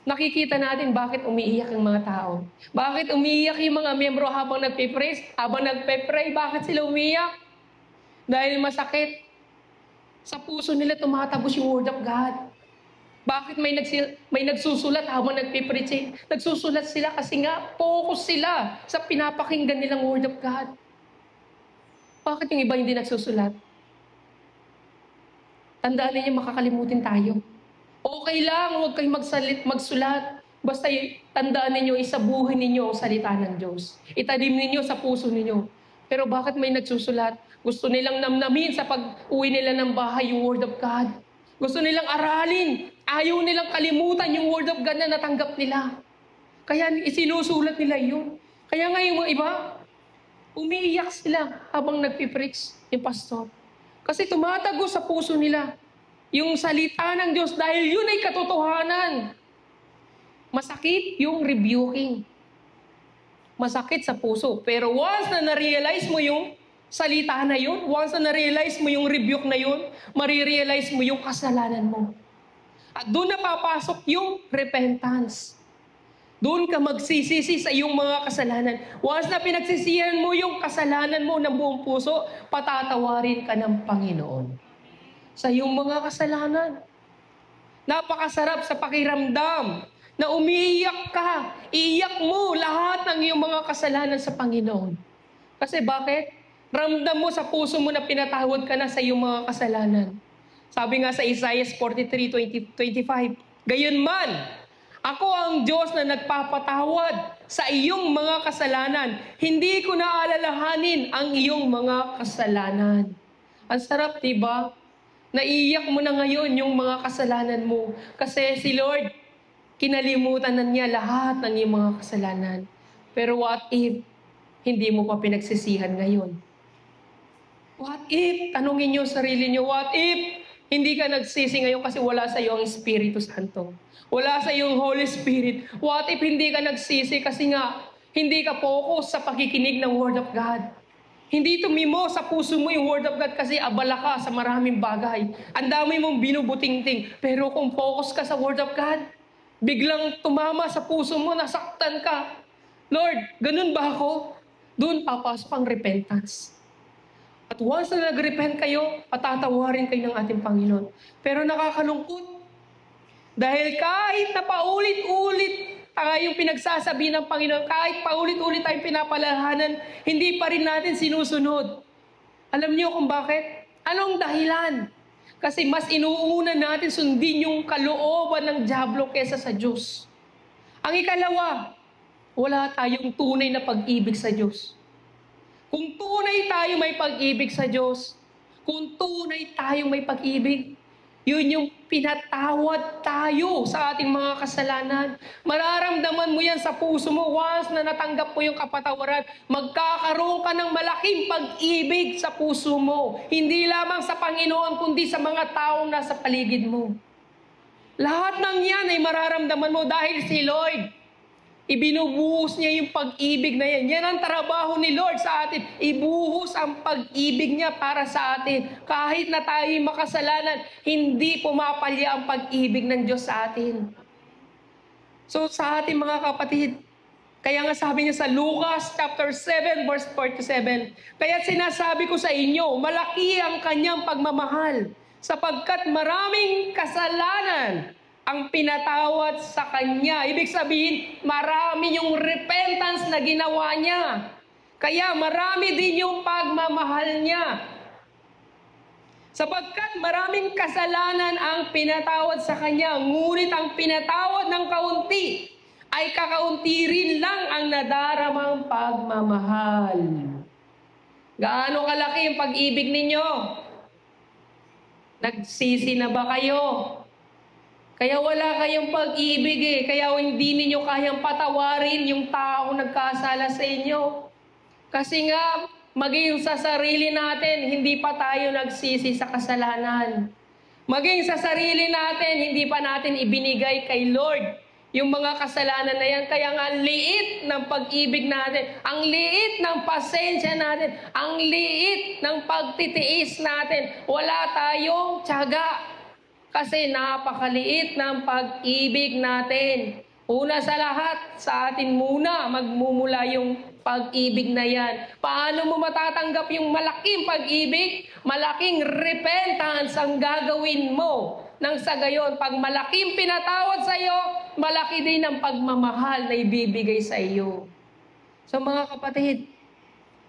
nakikita natin bakit umiiyak yung mga tao. Bakit umiiyak yung mga miyembro habang nagpe-praise, habang nagpe-pray, bakit sila umiiyak? Dahil masakit. Sa puso nila tumatagos yung Word of God. Bakit may nagsusulat habang nagpe-preach? Nagsusulat sila kasi nga focus sila sa pinapakinggan nilang Word of God. Bakit yung iba hindi nagsusulat? Tandaan ninyo, makakalimutin tayo. Okay lang, huwag kayong magsulat. Basta tandaan ninyo, isabuhin ninyo ang salita ng Diyos. Itanim ninyo sa puso ninyo. Pero bakit may nagsusulat? Gusto nilang namnamin sa pag-uwi nila ng bahay yung Word of God. Gusto nilang aralin. Ayaw nilang kalimutan yung Word of God na natanggap nila. Kaya isinusulat nila yun. Kaya nga yung mga iba, umiiyak sila habang nagpipreach yung pastor. Kasi tumatago sa puso nila yung salita ng Diyos dahil yun ay katotohanan. Masakit yung rebuking. Masakit sa puso. Pero once na na-realize mo yung salita na yun, once na na-realize mo yung rebuke na yun, marirealize mo yung kasalanan mo. At doon na papasok yung repentance. Doon ka magsisisi sa iyong mga kasalanan. Once na pinagsisihan mo yung kasalanan mo ng buong puso, patatawarin ka ng Panginoon sa iyong mga kasalanan. Napakasarap sa pakiramdam na umiiyak ka. Iiyak mo lahat ng iyong mga kasalanan sa Panginoon. Kasi bakit? Ramdam mo sa puso mo na pinatawad ka na sa iyong mga kasalanan. Sabi nga sa Isaiah 43:25, gayunman, ako ang Diyos na nagpapatawad sa iyong mga kasalanan. Hindi ko na alalahanin ang iyong mga kasalanan. Ang sarap, diba? Naiiyak mo na ngayon yung mga kasalanan mo. Kasi si Lord, kinalimutan na niya lahat ng iyong mga kasalanan. Pero what if hindi mo pa pinagsisihan ngayon? What if, tanungin niyo sarili niyo, what if Hindi ka nagsisi ngayon kasi wala sa iyo ang Espiritu Santo. Wala sa iyo ang Holy Spirit. What if hindi ka nagsisi kasi nga hindi ka focus sa pakikinig ng Word of God? Hindi tumimo sa puso mo yung Word of God kasi abala ka sa maraming bagay. Ang dami mong binubutingting. Pero kung focus ka sa Word of God, biglang tumama sa puso mo, nasaktan ka. Lord, ganun ba ako? Doon papasok ang repentance. At once na nag-repent kayo, patatawarin kayo ng ating Panginoon. Pero nakakalungkot. Dahil kahit na paulit-ulit yung pinagsasabi ng Panginoon, kahit paulit-ulit tayong pinapalahanan, hindi pa rin natin sinusunod. Alam niyo kung bakit? Anong dahilan? Kasi mas inuuna natin sundin yung kalooban ng dyablo kesa sa Diyos. Ang ikalawa, wala tayong tunay na pag-ibig sa Diyos. Kung tunay tayo may pag-ibig sa Diyos, kung tunay tayong may pag-ibig, yun yung pinatawad tayo sa ating mga kasalanan. Mararamdaman mo yan sa puso mo once na natanggap mo yung kapatawaran. Magkakaroon ka ng malaking pag-ibig sa puso mo. Hindi lamang sa Panginoon, kundi sa mga taong nasa paligid mo. Lahat ng yan ay mararamdaman mo dahil si Lord, ibinubuhos niya yung pag-ibig na yan. Yan ang trabaho ni Lord sa atin. Ibuhos ang pag-ibig niya para sa atin. Kahit na tayo'y makasalanan, hindi pumapalya ang pag-ibig ng Diyos sa atin. So sa ating mga kapatid, kaya nga sabi niya sa Lucas chapter 7 verse 47, kaya sinasabi ko sa inyo, malaki ang kanyang pagmamahal, sapagkat maraming kasalanan ang pinatawad sa kanya. Ibig sabihin, marami yung repentance na ginawa niya. Kaya marami din yung pagmamahal niya. Sapagkat maraming kasalanan ang pinatawad sa kanya, ngunit ang pinatawad ng kaunti ay kakaunti rin lang ang nadaramang pagmamahal. Gaano kalaki yung pag-ibig ninyo? Nagsisi na ba kayo? Kaya wala kayong pag-ibig eh. Kaya hindi ninyo kayang patawarin yung taong nagkasala sa inyo. Kasi nga, maging sa sarili natin, hindi pa tayo nagsisi sa kasalanan. Maging sa sarili natin, hindi pa natin ibinigay kay Lord yung mga kasalanan na yan. Kaya nga, ang liit ng pag-ibig natin, ang liit ng pasensya natin, ang liit ng pagtitiis natin, wala tayong tiyaga. Kasi napakaliit ng pag-ibig natin. Una sa lahat, sa atin muna magmumula yung pag-ibig na yan. Paano mo matatanggap yung malaking pag-ibig? Malaking repentance ang gagawin mo. Nang sa gayon, pag malaking pinatawad sa iyo, malaki din ang pagmamahal na ibibigay sa iyo. So mga kapatid,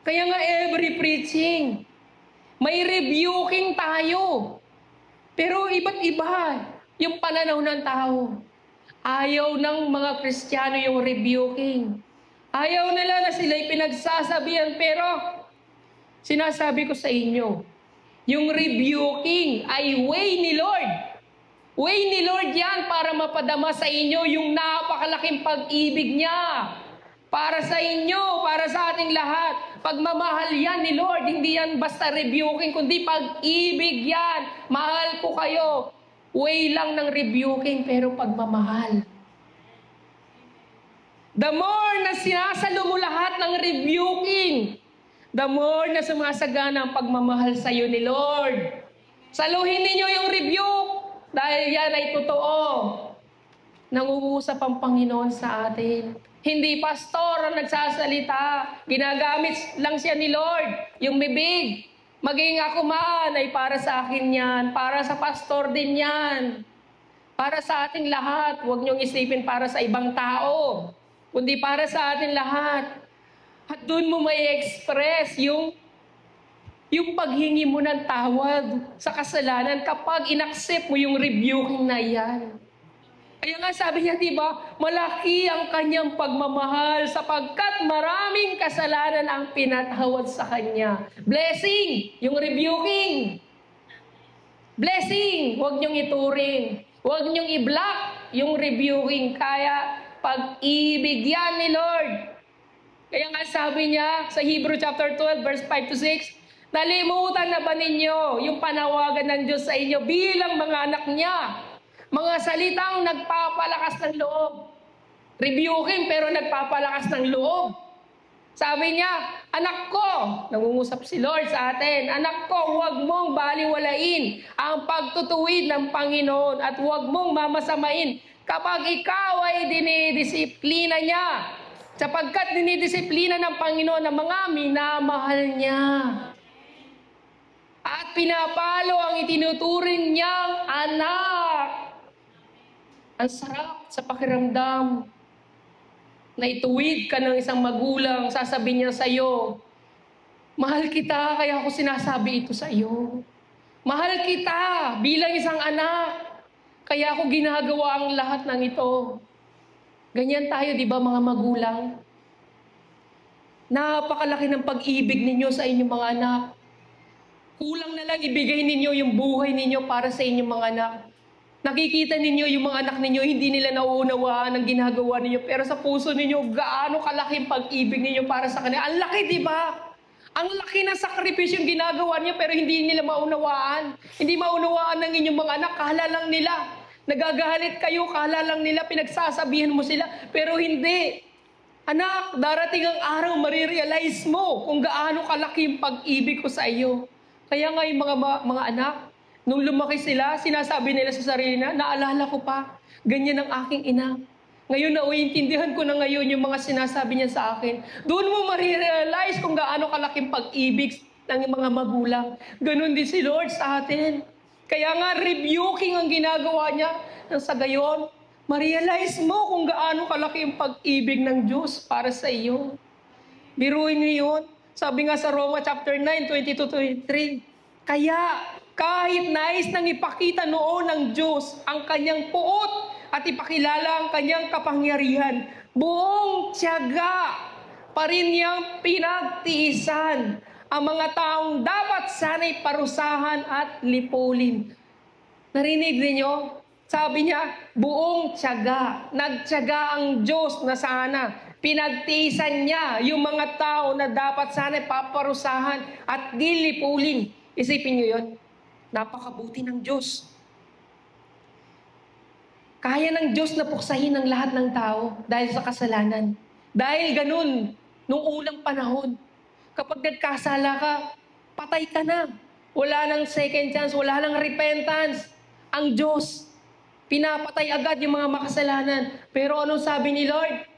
kaya nga every preaching, may rebuking tayo. Pero iba't iba yung pananaw ng tao. Ayaw ng mga Kristiyano yung rebuking. Ayaw nila na sila'y pinagsasabihan. Pero sinasabi ko sa inyo, yung rebuking ay way ni Lord. Way ni Lord yan para mapadama sa inyo yung napakalaking pag-ibig niya. Para sa inyo, para sa ating lahat. Pagmamahal yan ni Lord, hindi yan basta rebuking, kundi pag-ibig yan. Mahal ko kayo. Way lang ng rebuking, pero pagmamahal. The more na sinasalo mo lahat ng rebuking, the more na sumasagana ang pagmamahal sa iyo ni Lord. Saluhin ninyo yung rebuke, dahil yan ay totoo. Nangungusap ang Panginoon sa atin. Hindi pastor ang nagsasalita. Ginagamit lang siya ni Lord. Yung bibig. Maging ako man ay para sa akin yan. Para sa pastor din yan. Para sa ating lahat. Huwag niyong isipin para sa ibang tao. Kundi para sa atin lahat. At doon mo may express yung paghingi mo ng tawad sa kasalanan kapag inaccept mo yung rebuking na yan. Kaya nga sabi niya, diba, malaki ang kanyang pagmamahal sapagkat maraming kasalanan ang pinatawad sa kanya. Blessing, yung rebuking. Blessing, huwag niyong ituring. Huwag niyong i-block yung rebuking. Kaya pag-ibig yan ni Lord. Kaya nga sabi niya sa Hebrew chapter 12, verse 5 to 6, Nalimutan na ba ninyo yung panawagan ng Diyos sa inyo bilang mga anak niya? Mga salitang nagpapalakas ng loob. Rebuking pero nagpapalakas ng loob. Sabi niya, anak ko, nangungusap si Lord sa atin, anak ko, huwag mong baliwalain ang pagtutuwid ng Panginoon at huwag mong mamasamain kapag ikaw ay dinidisiplina niya. Sapagkat dinidisiplina ng Panginoon ang mga minamahal niya. At pinapalo ang itinuturing niyang anak. Ang sarap sa pakiramdam na ituwid ka ng isang magulang, sasabihin niya sa iyo, mahal kita, kaya ako sinasabi ito sa iyo. Mahal kita bilang isang anak, kaya ako ginagawa ang lahat ng ito. Ganyan tayo, di ba mga magulang? Napakalaki ng pag-ibig ninyo sa inyong mga anak. Kulang na lang ibigay ninyo yung buhay ninyo para sa inyong mga anak. Nakikita ninyo yung mga anak ninyo, hindi nila nauunawaan ang ginagawa ninyo. Pero sa puso ninyo, gaano kalaki pag-ibig ninyo para sa kanila. Ang laki, di ba? Ang laki ng sakripisyo yung ginagawa niyo, pero hindi nila maunawaan. Hindi maunawaan ng inyong mga anak, kala lang nila. Nagagalit kayo, kala lang nila, pinagsasabihan mo sila. Pero hindi. Anak, darating ang araw, marirealize mo kung gaano kalaki yung pag-ibig ko sa iyo. Kaya nga yung mga anak, nung lumaki sila, sinasabi nila sa sarili na, naalala ko pa, ganyan ang aking ina. Ngayon nauintindihan ko na ngayon yung mga sinasabi niya sa akin. Doon mo marirealize kung gaano kalaking pag-ibig ng mga magulang. Ganon din si Lord sa atin. Kaya nga rebuking ang ginagawa niya. Nang sa gayon, marirealize mo kung gaano kalaki yung pag-ibig ng Diyos para sa iyo. Biruin niyo yun. Sabi nga sa Roma chapter 9, 22-23, kaya kahit nais nang ipakita noon ng Diyos ang kanyang puot at ipakilala ang kanyang kapangyarihan, buong tiyaga pa rin niyang pinagtiisan ang mga taong dapat sana'y parusahan at lipulin. Narinig ninyo? Sabi niya, buong tiyaga. Nagtiyaga ang Diyos na sana. Pinagtiisan niya yung mga tao na dapat sana'y paparusahan at dilipulin. Isipin niyo yun. Napakabuti ng Diyos. Kaya ng Diyos na puksahin ang lahat ng tao dahil sa kasalanan. Dahil ganun, nung unang panahon, kapag nagkasala ka, patay ka na. Wala nang second chance, wala nang repentance. Ang Diyos, pinapatay agad yung mga makasalanan. Pero anong sabi ni Lord?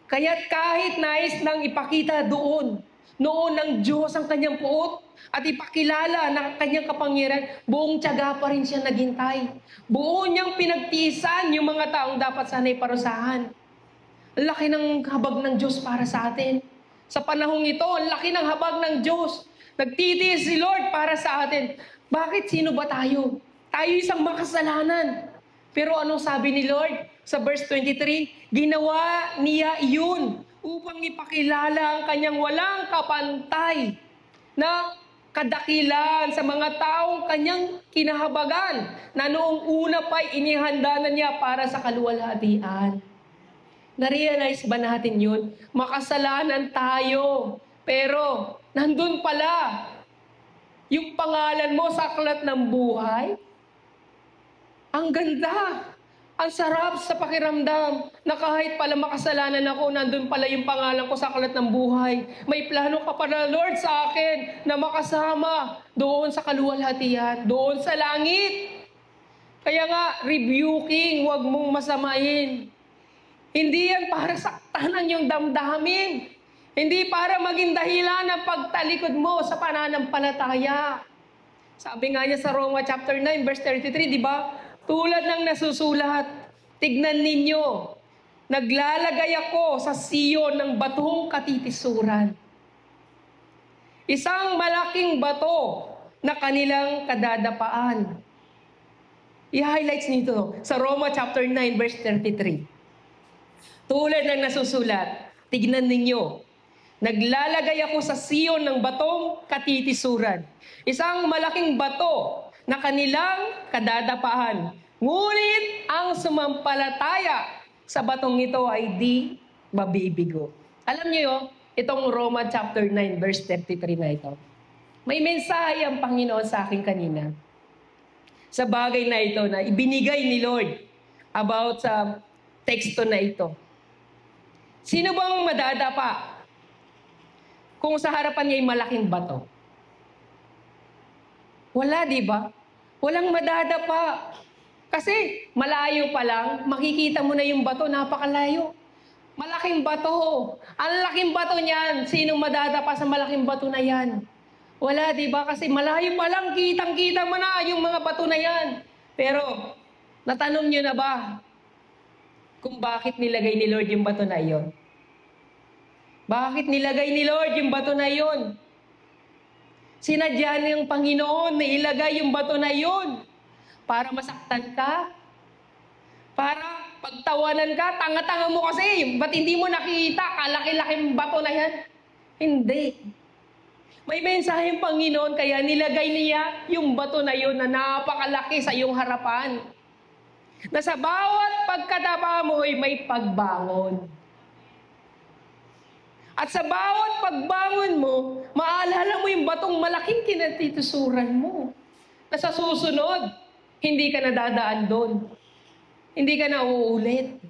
Kaya't kahit nais nang ipakita doon, noon ng Diyos ang kanyang puot, at ipakilala ng kanyang kapangyarihan, buong tiyaga pa rin siya naghintay. Buo niyang pinagtiisan yung mga taong dapat sana'y parusahan. Ang laki ng habag ng Diyos para sa atin. Sa panahong ito, ang laki ng habag ng Diyos. Nagtitiis si Lord para sa atin. Bakit? Sino ba tayo? Tayo isang makasalanan. Pero anong sabi ni Lord? Sa verse 23, ginawa niya iyon upang ipakilala ang kanyang walang kapantay na kadakilan sa mga taong kanyang kinahabagan na noong una pa'y inihanda na niya para sa kaluwalhatian. Na-realize ba natin yun? Makasalanan tayo. Pero nandun pala yung pangalan mo sa aklat ng buhay. Ang ganda. Ang sarap sa pakiramdam na kahit pala makasalanan ako, nandun pala yung pangalan ko sa aklat ng buhay. May plano ka pala, Lord, sa akin na makasama doon sa kaluwalhatian, doon sa langit. Kaya nga, rebuking, huwag mong masamain. Hindi yan para saktan ang iyong damdamin. Hindi para maging dahilan ng pagtalikod mo sa pananampalataya. Sabi nga niya sa Roma chapter 9, verse 33, di ba? Tulad ng nasusulat, tignan ninyo, naglalagay ako sa Siyon ng batong katitisuran. Isang malaking bato na kanilang kadadapaan. I-highlights nito sa Roma chapter 9, verse 33. Tulad ng nasusulat, tignan ninyo, naglalagay ako sa Siyon ng batong katitisuran. Isang malaking bato na kanilang kadadapaan. Ngunit ang sumampalataya sa batong ito ay di mabibigo. Alam niyo, itong Roma chapter 9 verse 33 na ito. May mensahe ang Panginoon sa akin kanina. Sa bagay na ito na ibinigay ni Lord about sa teksto na ito. Sino bang madadapa kung sa harapan niya ay malaking bato? Wala, di ba? Walang madadapa. Kasi malayo pa lang, makikita mo na yung bato, napakalayo. Malaking bato. Ang laking bato niyan. Sinong madadapa sa malaking bato na yan? Wala, di ba? Kasi malayo pa lang, kitang-kita mo na yung mga bato na yan. Pero, natanong nyo na ba kung bakit nilagay ni Lord yung bato na iyon? Bakit nilagay ni Lord yung bato na iyon? Sinadya ng Panginoon na ilagay yung bato na iyon para masaktan ka? Para pagtawanan ka? Tanga-tanga mo kasi. Ba't hindi mo nakita? Kalaki-laking bato na yan. Hindi. May mensahe yung Panginoon, kaya nilagay niya yung bato na yun na napakalaki sa iyong harapan. Na sa bawat pagkatapa mo ay may pagbangon. At sa bawat pagbangon mo, maalala mo yung batong malaking kinatitusuran mo. Na sa susunod, hindi ka nadadaan doon. Hindi ka na uulit.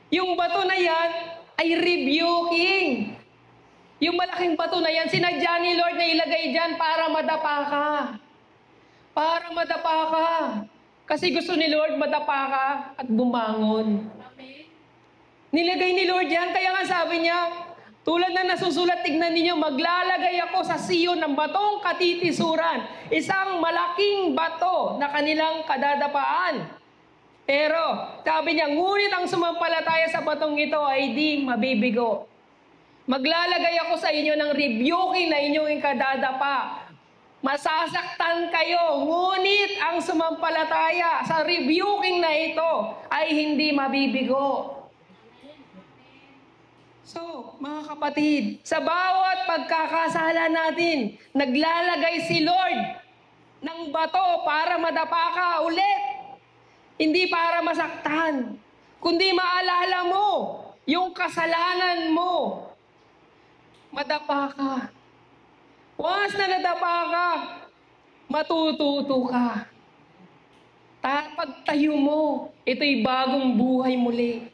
Yung bato na yan ay rebuking. Yung malaking bato na yan, sinadya ni Lord na ilagay dyan para madapa ka. Para madapa ka. Kasi gusto ni Lord madapa ka at bumangon. Amen. Nilagay ni Lord yan, kaya nga sabi niya, tulad na nasusulat, tignan ninyo, maglalagay ako sa Siyon ng batong katitisuran, isang malaking bato na kanilang kadadapaan. Pero, sabi niya, ngunit ang sumampalataya sa batong ito ay di mabibigo. Maglalagay ako sa inyo ng rebuking na inyong kadadapa. Masasaktan kayo, ngunit ang sumampalataya sa rebuking na ito ay hindi mabibigo. So, mga kapatid, sa bawat pagkakasala natin, naglalagay si Lord ng bato para madapa ka ulit. Hindi para masaktan, kundi maalala mo yung kasalanan mo. Madapa ka. Once na nadapa ka, matututo ka. Pagtayo mo, ito'y bagong buhay muli.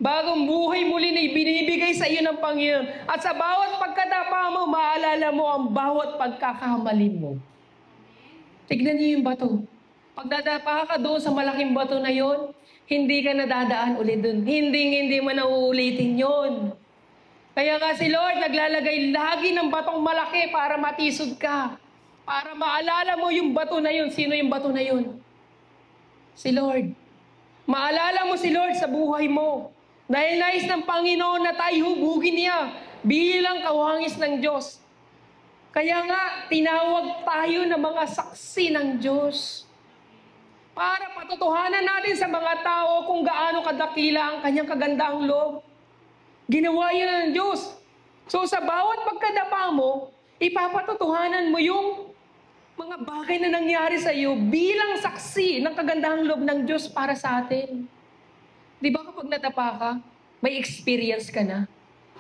Bagong buhay muli na ibinibigay sa iyo ng Panginoon. At sa bawat pagkadapa mo, maalala mo ang bawat pagkakamali mo. Tignan niyo yung bato. Pag nadapa ka doon sa malaking bato na yon, hindi ka nadadaan ulit doon. Hindi mo na uulitin yon. Kaya nga si Lord naglalagay lagi ng batong malaki para matisod ka. Para maalala mo yung bato na yun. Sino yung bato na yun? Si Lord. Maalala mo si Lord sa buhay mo. Dahil nais ng Panginoon na tayo hubugin niya bilang kawangis ng Diyos. Kaya nga, tinawag tayo na mga saksi ng Diyos. Para patutuhanan natin sa mga tao kung gaano kadakila ang kanyang kagandahang loob. Ginawa yun ng Diyos. So sa bawat pagkadapa mo, ipapatutuhanan mo yung mga bagay na nangyari sa iyo bilang saksi ng kagandahang loob ng Diyos para sa atin. Di ba kapag nadapa ka, may experience ka na.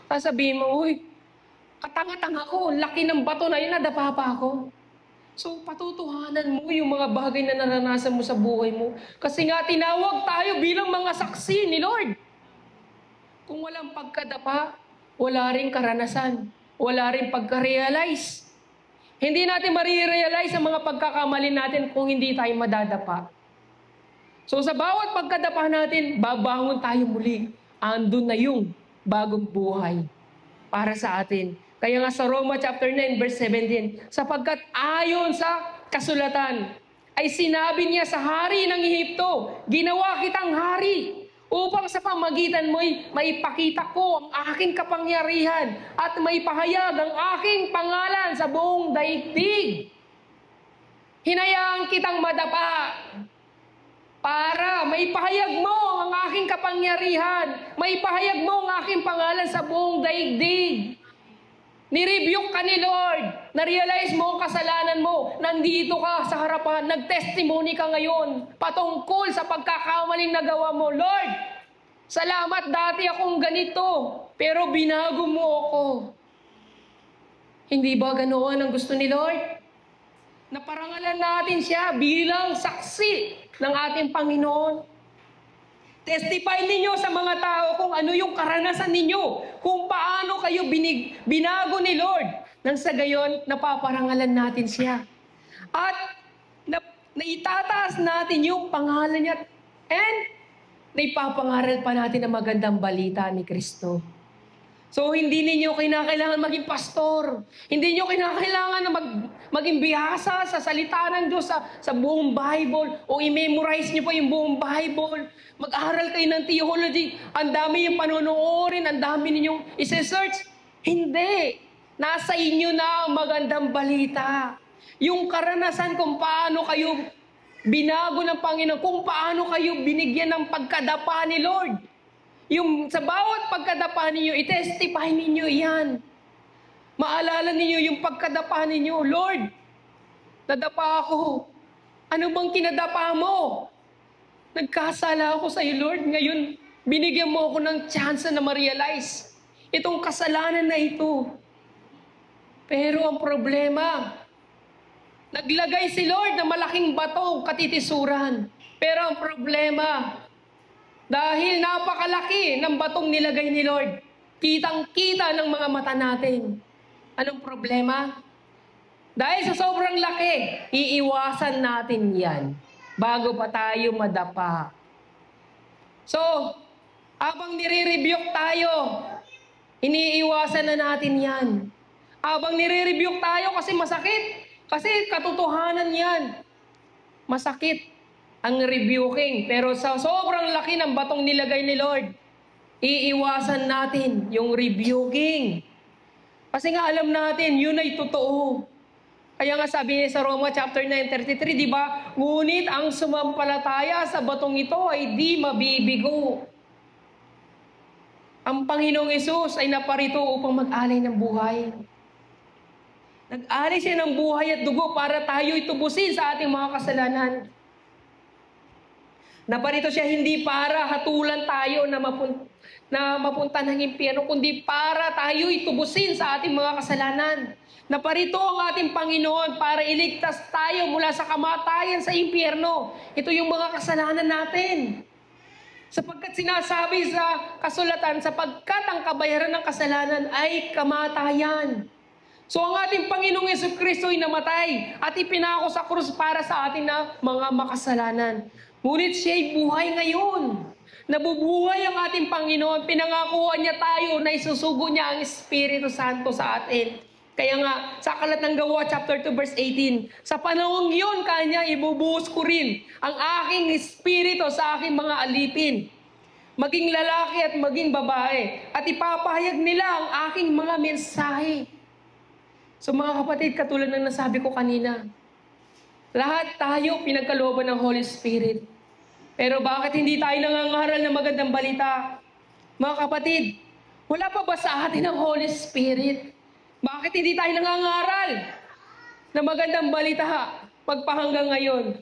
Sasabihin mo, uy, katanga-tanga ko, laki ng bato na yun, nadapa pa ako. So patutuhanan mo yung mga bagay na naranasan mo sa buhay mo. Kasi nga tinawag tayo bilang mga saksi ni Lord. Kung walang pagkadapa, wala ring karanasan. Wala ring pagka-realize. Hindi natin marirealize ang mga pagkakamali natin kung hindi tayo madadapa. So sa bawat pagkadapa natin, babangon tayo muli. Andun na yung bagong buhay para sa atin. Kaya nga sa Roma chapter 9 verse 17, sapagkat ayon sa kasulatan, ay sinabi niya sa hari ng Ehipto, ginawa kitang hari, upang sa pamagitan mo'y maipakita ko ang aking kapangyarihan at maipahayag ang aking pangalan sa buong daigdig. Hinayaan kitang madapa para maipahayag mo ang aking kapangyarihan, maipahayag mo ang aking pangalan sa buong daigdig. Nirebuke ka ni Lord. Na-realize mo ang kasalanan mo. Nandito ka sa harapan. Nag-testimony ka ngayon patungkol sa pagkakamaling nagawa mo. Lord, salamat dati akong ganito, pero binago mo ako. Hindi ba ganoon ang gusto ni Lord? Naparangalan natin siya bilang saksi ng ating Panginoon. Testify ninyo sa mga tao kung ano yung karanasan ninyo, kung paano kayo binago ni Lord. Nang sa gayon, napaparangalan natin siya. At naitataas natin yung pangalan niya and naipapangaral pa natin ang magandang balita ni Kristo. So, hindi ninyo kinakailangan maging pastor. Hindi nyo kinakailangan na maging bihasa sa salita ng Diyos sa buong Bible o i-memorize nyo pa yung buong Bible. Mag-aral kayo ng theology. Ang dami yung panonoorin, ang dami ninyong isi-search. Hindi. Nasa inyo na ang magandang balita. Yung karanasan kung paano kayo binago ng Panginoon, kung paano kayo binigyan ng pagkadapa ni Lord. Yung sa bawat pagkadapa ninyo, i-testify ninyo yan. Maalala ninyo yung pagkadapa ninyo. Lord, nadapa ako. Ano bang kinadapa mo? Nagkasala ako sa iyo, Lord. Ngayon, binigyan mo ako ng chance na ma-realize itong kasalanan na ito. Pero ang problema, naglagay si Lord ng malaking bato, katitisuran. Pero ang problema, dahil napakalaki ng batong nilagay ni Lord, kitang-kita ng mga mata natin. Anong problema? Dahil sa sobrang laki, iiwasan natin yan bago pa tayo madapa. So, habang nire-rebuke tayo, iniiwasan na natin yan. Habang nire-rebuke tayo kasi masakit, kasi katotohanan yan. Masakit ang rebuking. Pero sa sobrang laki ng batong nilagay ni Lord, iiwasan natin yung rebuking. Kasi nga alam natin, yun ay totoo. Kaya nga sabi niya sa Roma chapter 9:33, di ba? Ngunit ang sumampalataya sa batong ito ay di mabibigo. Ang Panginoong Hesus ay naparito upang mag-alay ng buhay. Nag-alay siya ng buhay at dugo para tayo itubusin sa ating mga kasalanan. Naparito siya hindi para hatulan tayo na mapunta ng impyerno, kundi para tayo itubusin sa ating mga kasalanan. Naparito ang ating Panginoon para iligtas tayo mula sa kamatayan sa impyerno. Ito yung mga kasalanan natin. Sapagkat sinasabi sa kasulatan, sapagkat ang kabayaran ng kasalanan ay kamatayan. So ang ating Panginoong Jesucristo ay namatay at ipinako sa krus para sa atin na mga makasalanan. Ngunit siya'y buhay ngayon. Nabubuhay ang ating Panginoon. Pinangakuan niya tayo na isusugo niya ang Espiritu Santo sa atin. Kaya nga, sa Aklat ng Gawa, chapter 2, verse 18, sa panahong yun, kanya ibubuhos ko rin ang aking Espiritu sa aking mga alipin, maging lalaki at maging babae, at ipapahayag nila ang aking mga mensahe. So mga kapatid, katulad ng nasabi ko kanina, lahat tayo pinagkalooban ng Holy Spirit. Pero bakit hindi tayo nangangaral ng magandang balita? Mga kapatid, wala pa ba sa atin ang Holy Spirit? Bakit hindi tayo nangangaral ng magandang balita magpahanggang ngayon?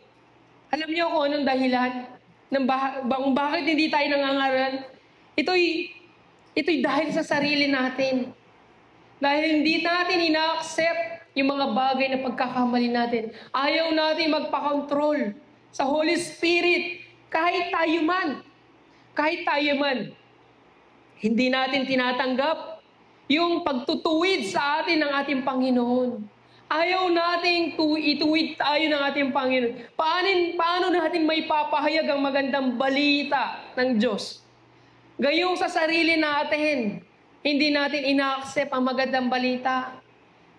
Alam niyo kung anong dahilan? Bakit hindi tayo nangangaral? Ito'y dahil sa sarili natin. Dahil hindi natin ina-accept yung mga bagay na pagkakamali natin. Ayaw natin magpakontrol sa Holy Spirit. Kahit tayo man, hindi natin tinatanggap yung pagtutuwid sa atin ng ating Panginoon. Ayaw nating ituwid tayo ng ating Panginoon. Paano natin may papahayag ang magandang balita ng Diyos? Gayong sa sarili natin, hindi natin ina-accept ang magandang balita.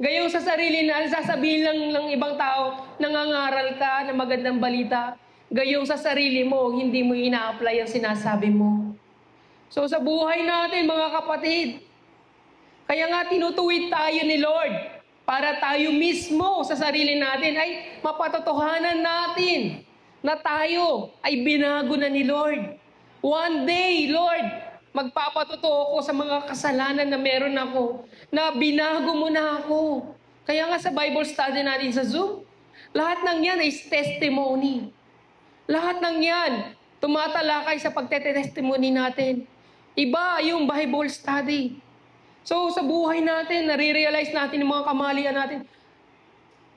Gayong sa sarili natin, sasabihin lang ng ibang tao, nangangaral ka ng magandang balita. Gayong sa sarili mo, hindi mo ina-apply ang sinasabi mo. So sa buhay natin, mga kapatid, kaya nga tinutuwid tayo ni Lord para tayo mismo sa sarili natin ay mapatotohanan natin na tayo ay binago na ni Lord. One day, Lord, magpapatotoo ko sa mga kasalanan na meron ako, na binago mo na ako. Kaya nga sa Bible study natin sa Zoom, lahat ng yan ay testimony. Lahat ng yan, tumatalakay sa pagtetestimony natin. Iba yung Bible study. So sa buhay natin, nare-realize natin yung mga kamalian natin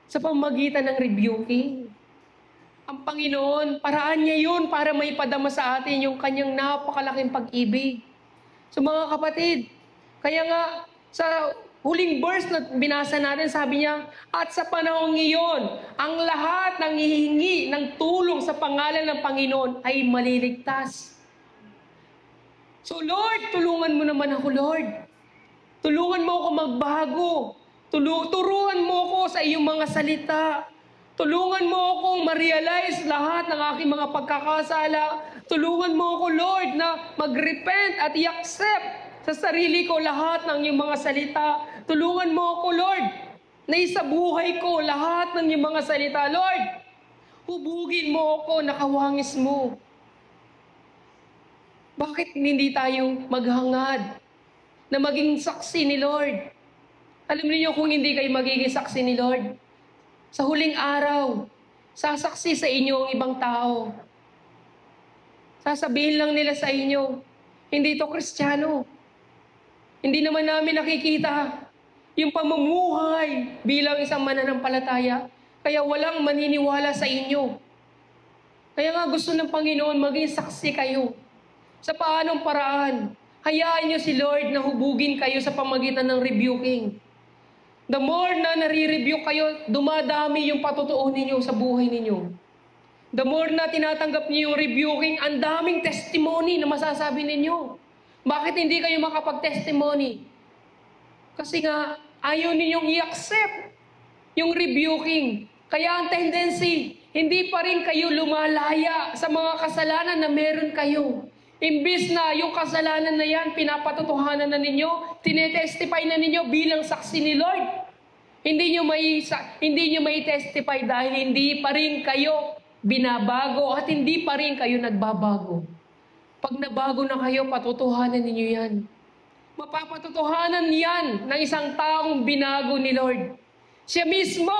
sa pamagitan ng rebuking. Ang Panginoon, paraan niya yun para may padama sa atin yung kanyang napakalaking pag-ibig. So mga kapatid, kaya nga sa huling verse na binasa natin, sabi niya, at sa panahong iyon, ang lahat ng hihingi ng tulong sa pangalan ng Panginoon ay maliligtas. So Lord, tulungan mo naman ako, Lord. Tulungan mo ako magbago. Turuan mo ako sa iyong mga salita. Tulungan mo akong ma-realize lahat ng aking mga pagkakasala. Tulungan mo ako, Lord, na mag-repent at i-accept sa sarili ko lahat ng iyong mga salita. Tulungan mo ako, Lord, na isabuhay ko lahat ng iyong mga salita. Lord, hubugin mo ako, nakawangis mo. Bakit hindi tayo maghangad na maging saksi ni Lord? Alam niyo kung hindi kayo magiging saksi ni Lord, sa huling araw, sasaksi sa inyo ang ibang tao. Sasabihin lang nila sa inyo, hindi ito Kristiyano. Hindi naman namin nakikita yung pamumuhay bilang isang mananampalataya. Kaya walang maniniwala sa inyo. Kaya nga gusto ng Panginoon maging saksi kayo. Sa paanong paraan? Hayaan niyo si Lord na hubugin kayo sa pamagitan ng rebuking. The more na nare-rebuke kayo, dumadami yung patutuo ninyo sa buhay ninyo. The more na tinatanggap niyo yung rebuking, ang daming testimony na masasabi ninyo. Bakit hindi kayo makapag-testimony? Kasi nga, ayaw ninyong i-accept yung rebuking. Kaya ang tendency, hindi pa rin kayo lumalaya sa mga kasalanan na meron kayo. Imbis na yung kasalanan na yan, pinapatotohanan na ninyo, tinetestify na ninyo bilang saksi ni Lord. Hindi nyo may testify dahil hindi pa rin kayo binabago at hindi pa rin kayo nagbabago. Pag nabago na kayo, patutuhanan ninyo yan. Mapapatutuhanan yan ng isang taong binago ni Lord. Siya mismo,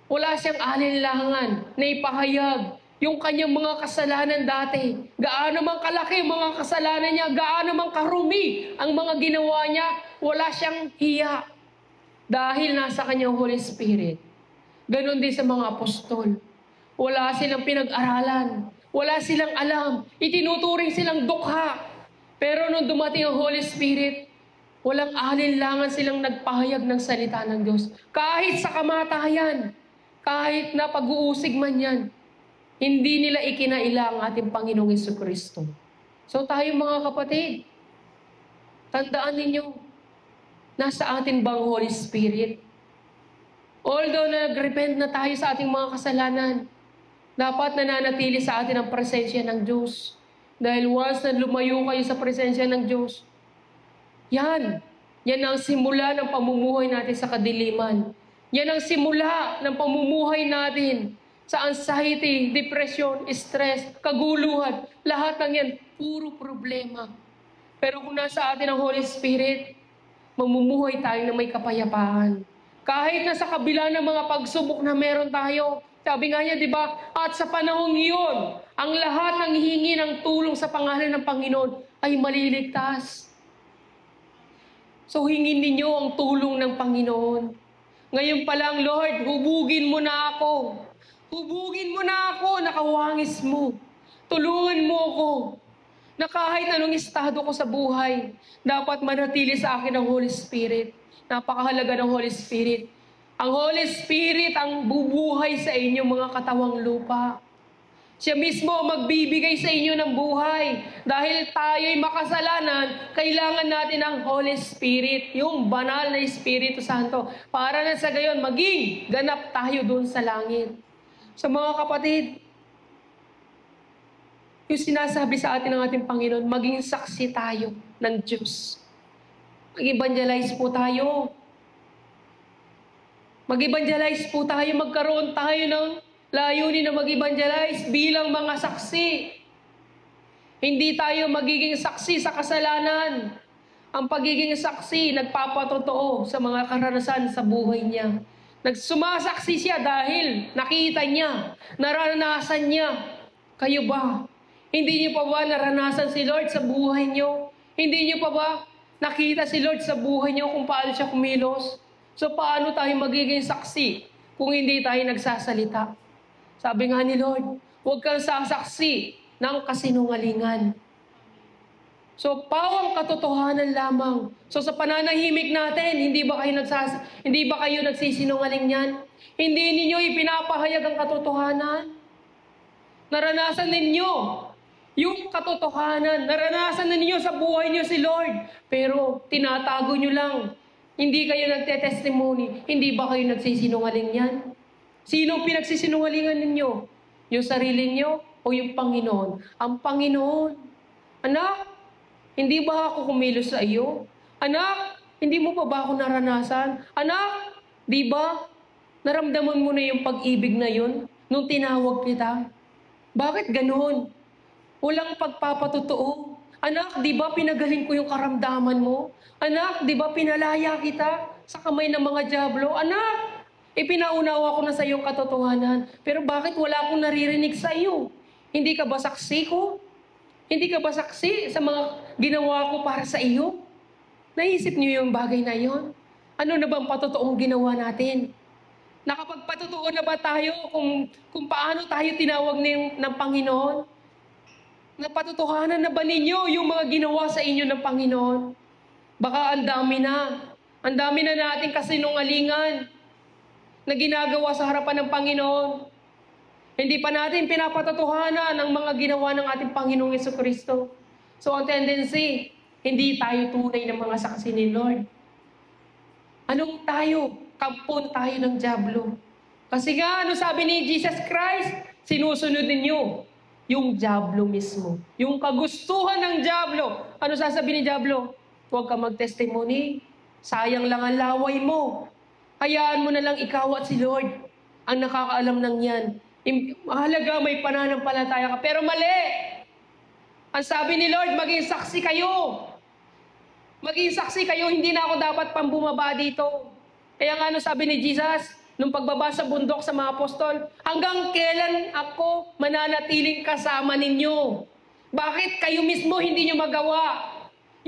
wala siyang alinlangan na ipahayag yung kanyang mga kasalanan dati. Gaano mang kalaki ang mga kasalanan niya, gaano mang karumi ang mga ginawa niya, wala siyang hiya. Dahil nasa kanyang Holy Spirit. Ganon din sa mga apostol. Wala silang pinag-aralan. Wala silang alam. Itinuturing silang dukha. Pero nung dumating ang Holy Spirit, walang alinlangan silang nagpahayag ng salita ng Diyos. Kahit sa kamatayan, kahit na pag-uusig man yan, hindi nila ikinailang ating Panginoong Jesucristo. So tayo mga kapatid, tandaan ninyo, nasa atin bang Holy Spirit? Although nag-repent na tayo sa ating mga kasalanan, dapat nananatili sa atin ang presensya ng Diyos. Dahil once na lumayo kayo sa presensya ng Diyos, yan ang simula ng pamumuhay natin sa kadiliman. Yan ang simula ng pamumuhay natin sa anxiety, depression, stress, kaguluhan. Lahat ng yan, puro problema. Pero kung nasa atin ang Holy Spirit, mamumuhay tayo na may kapayapaan. Kahit na sa kabila ng mga pagsubok na meron tayo, sabi nga niya, di ba? At sa panahong iyon, ang lahat ng hihingi ng tulong sa pangalan ng Panginoon ay maliligtas. So hingin ninyo ang tulong ng Panginoon. Ngayon pa lang, Lord, hubugin mo na ako. Hubugin mo na ako, nakawangis mo. Tulungan mo ako na kahit anong estado ko sa buhay, dapat manatili sa akin ang Holy Spirit. Napakahalaga ng Holy Spirit. Ang Holy Spirit ang bubuhay sa inyo mga katawang lupa. Siya mismo magbibigay sa inyo ng buhay. Dahil tayo'y makasalanan, kailangan natin ang Holy Spirit, yung banal na Espiritu Santo, para na sa gayon maging ganap tayo doon sa langit. So mga kapatid, yung sinasabi sa atin ng ating Panginoon, maging saksi tayo ng Diyos. Mag-evangelize po tayo. Mag-evangelize po tayo, magkaroon tayo ng layunin na mag-evangelize bilang mga saksi. Hindi tayo magiging saksi sa kasalanan. Ang pagiging saksi, nagpapatotoo sa mga karanasan sa buhay niya. Nagsumasaksi siya dahil nakita niya, naranasan niya. Kayo ba? Hindi niyo pa ba naranasan si Lord sa buhay niyo? Hindi niyo pa ba Nakita si Lord sa buhay niyo kung paano siya kumilos. So paano tayo magiging saksi kung hindi tayo nagsasalita? Sabi nga ni Lord, huwag kang sasaksi ng kasinungalingan. So, pawang katotohanan lamang. So, sa pananahimik natin, hindi ba kayo nagsisinungaling yan? Hindi ninyo ipinapahayag ang katotohanan? Naranasan ninyo yung katotohanan. Naranasan ninyo sa buhay niyo si Lord. Pero, tinatago nyo lang. Hindi kayo nagte-testimony. Hindi ba kayo nagsisinungaling yan? Sinong pinagsisinungalingan ninyo? Yung sarili niyo o yung Panginoon? Ang Panginoon. Anak, hindi ba ako kumilos sa iyo? Anak, hindi mo pa ba ako naranasan? Anak, di ba? Naramdaman mo na yung pag-ibig na yun nung tinawag kita? Bakit ganoon? Walang pagpapatotoo. Anak, di ba pinagaling ko yung karamdaman mo? Anak, di ba pinalaya kita sa kamay ng mga dyablo? Anak, ipinaunawa ko na sa iyong katotohanan. Pero bakit wala akong naririnig sa iyo? Hindi ka ba saksi ko? Hindi ka ba saksi sa mga ginawa ko para sa iyo? Naisip niyo yung bagay na yon? Ano na bang patotoong ginawa natin? Nakapagpatotoo na ba tayo kung paano tayo tinawag ng Panginoon? Napatotohanan na ba ninyo yung mga ginawa sa inyo ng Panginoon? Baka ang dami na. Ang dami na nating kasinungalingan na ginagawa sa harapan ng Panginoon. Hindi pa natin pinapatotohanan ang mga ginawa ng ating Panginoong Jesucristo. So ang tendency, hindi tayo tunay ng mga saksi ni Lord. Anong tayo? Kampon tayo ng dyablo. Kasi nga, ano sabi ni Jesus Christ? Sinusunod ninyo yung dyablo mismo. Yung kagustuhan ng dyablo. Ano sasabi ni dyablo? Huwag ka mag-testimony. Sayang lang ang laway mo. Hayaan mo na lang ikaw at si Lord ang nakakaalam ng yan. Mahalaga may pananampalataya ka. Pero mali! Ang sabi ni Lord, maging saksi kayo. Maging saksi kayo, hindi na ako dapat pambumaba dito. Kaya nga ano sabi ni Jesus, nung pagbaba sa bundok sa mga apostol, hanggang kailan ako mananatiling kasama ninyo? Bakit kayo mismo hindi nyo magawa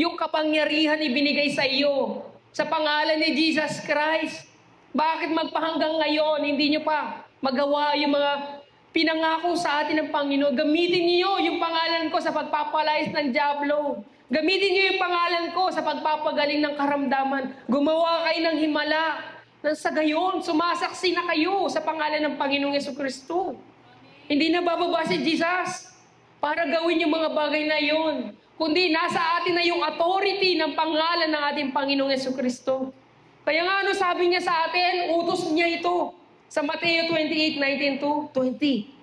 yung kapangyarihan ibinigay sa iyo sa pangalan ni Jesus Christ? Bakit magpahanggang ngayon, hindi nyo pa magawa yung mga pinangako sa atin ng Panginoon? Gamitin niyo yung pangalan ko sa pagpapalayas ng dyablo. Gamitin niyo yung pangalan ko sa pagpapagaling ng karamdaman. Gumawa kayo ng himala. Nang sa gayon, sumasaksi na kayo sa pangalan ng Panginoong Jesucristo. Hindi na bababa si Jesus para gawin yung mga bagay na yon. Kundi nasa atin na yung authority ng pangalan ng ating Panginoong Jesucristo. Kaya nga ano sabi niya sa atin, utos niya ito. Sa Mateo 28:19-20.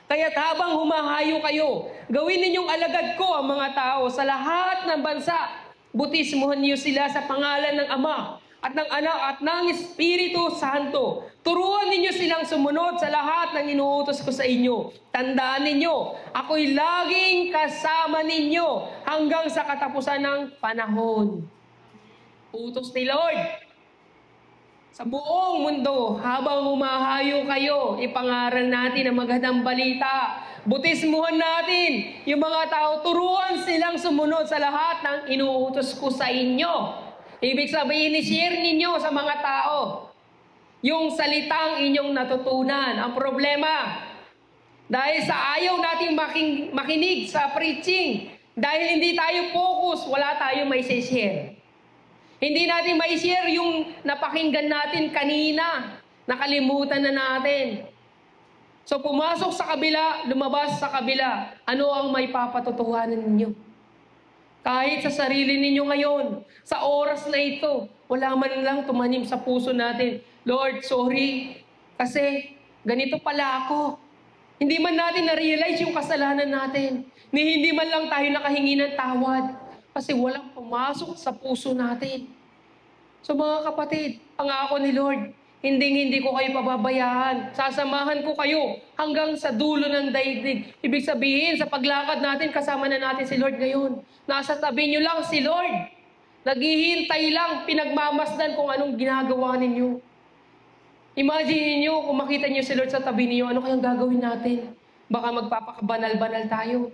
Kaya't habang humahayo kayo, gawin ninyong alagad ko ang mga tao sa lahat ng bansa. Butismuhan niyo sila sa pangalan ng Ama at ng Anak at ng Espiritu Santo. Turuan ninyo silang sumunod sa lahat ng inuutos ko sa inyo. Tandaan ninyo, ako'y laging kasama ninyo hanggang sa katapusan ng panahon. Utos ni Lord. Sa buong mundo, habang humahayo kayo, ipangaral natin ang magandang balita. Butismuhan natin yung mga tao, turuan silang sumunod sa lahat ng inuutos ko sa inyo. Ibig sabihin, i-share ninyo sa mga tao yung salitang inyong natutunan. Ang problema, dahil sa ayaw nating makinig sa preaching, dahil hindi tayo focus, wala tayong may share. Hindi natin mai-share yung napakinggan natin kanina. Nakalimutan na natin. So pumasok sa kabila, lumabas sa kabila. Ano ang may papatotohanan ninyo? Kahit sa sarili ninyo ngayon, sa oras na ito, wala man lang tumanim sa puso natin. Lord, sorry. Kasi ganito pala ako. Hindi man natin na-realize yung kasalanan natin. Hindi man lang tayo nakahingi ng tawad. Kasi walang pumasok sa puso natin. So mga kapatid, pangako ni Lord, hindi ko kayo pababayaan. Sasamahan ko kayo hanggang sa dulo ng daigdig. Ibig sabihin, sa paglakad natin, kasama na natin si Lord ngayon. Nasa tabi nyo lang si Lord. Naghihintay lang, pinagmamasdan kung anong ginagawa ninyo. Imagine niyo kung makita niyo si Lord sa tabi niyo, ano kayang gagawin natin? Baka magpapakabanal-banal tayo.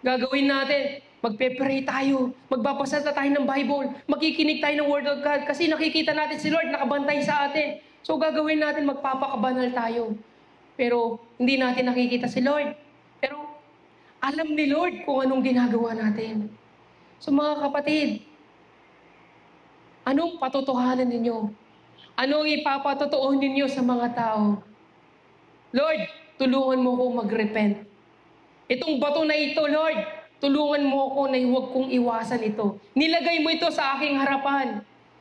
Gagawin natin, magpe-pray tayo, magbabasa na tayo ng Bible, makikinig tayo ng Word of God kasi nakikita natin si Lord nakabantay sa atin. So gagawin natin, magpapakabanal tayo. Pero hindi natin nakikita si Lord. Pero alam ni Lord kung anong ginagawa natin. So mga kapatid, anong patotohanan ninyo? Anong ipapatotoo ninyo sa mga tao? Lord, tulungan mo ko mag-repent. Itong bato na ito, Lord, tulungan mo ko na huwag kong iwasan ito. Nilagay mo ito sa aking harapan.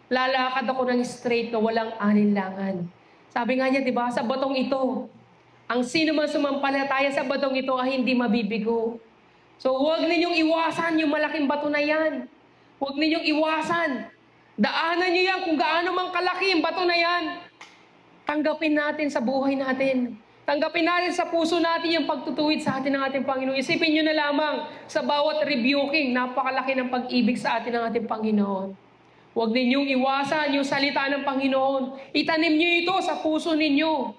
Lalakad ako ng straight na walang alinlangan. Sabi nga niya, di ba, sa batong ito, ang sino man sumampalataya sa batong ito ay hindi mabibigo. So huwag ninyong iwasan yung malaking bato na yan. Huwag ninyong iwasan. Daanan niyo yan kung gaano man kalaki yung bato na yan. Tanggapin natin sa buhay natin. Tanggapin natin sa puso natin yung pagtutuwid sa atin ng ating Panginoon. Isipin nyo na lamang sa bawat rebuking, napakalaki ng pag-ibig sa atin ng ating Panginoon. Huwag ninyong iwasan yung salita ng Panginoon. Itanim nyo ito sa puso ninyo.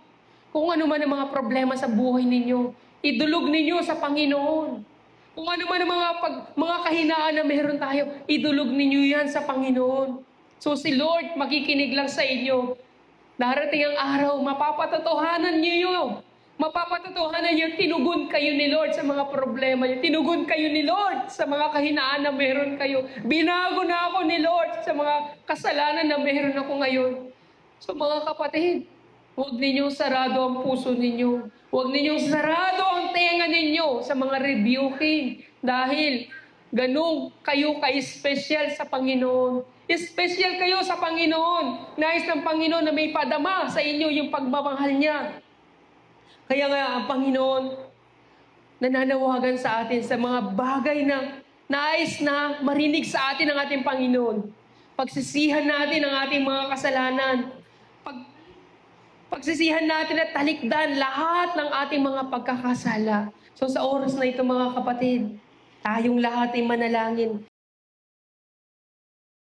Kung ano man ang mga problema sa buhay ninyo, idulog ninyo sa Panginoon. Kung ano man ang mga kahinaan na meron tayo, idulog ninyo yan sa Panginoon. So si Lord makikinig lang sa inyo. Darating ang araw, mapapatotohanan niyo. Mapapatotohanan niyo, tinugon kayo ni Lord sa mga problema niyo. Tinugon kayo ni Lord sa mga kahinaan na meron kayo. Binago na ako ni Lord sa mga kasalanan na meron ako ngayon. So mga kapatid, huwag ninyong sarado ang puso ninyo. Huwag ninyong sarado ang tenga ninyo sa mga rebuking. Dahil ganun kayo ka-special sa Panginoon. Special kayo sa Panginoon. Nais ng Panginoon na may padama sa inyo yung pagmamahal niya. Kaya nga ang Panginoon nananawagan sa atin sa mga bagay na nais na marinig sa atin ng ating Panginoon. Pagsisihan natin ang ating mga kasalanan. Pagsisihan natin at talikdan lahat ng ating mga pagkakasala. So sa oras na ito mga kapatid, tayong lahat ay manalangin.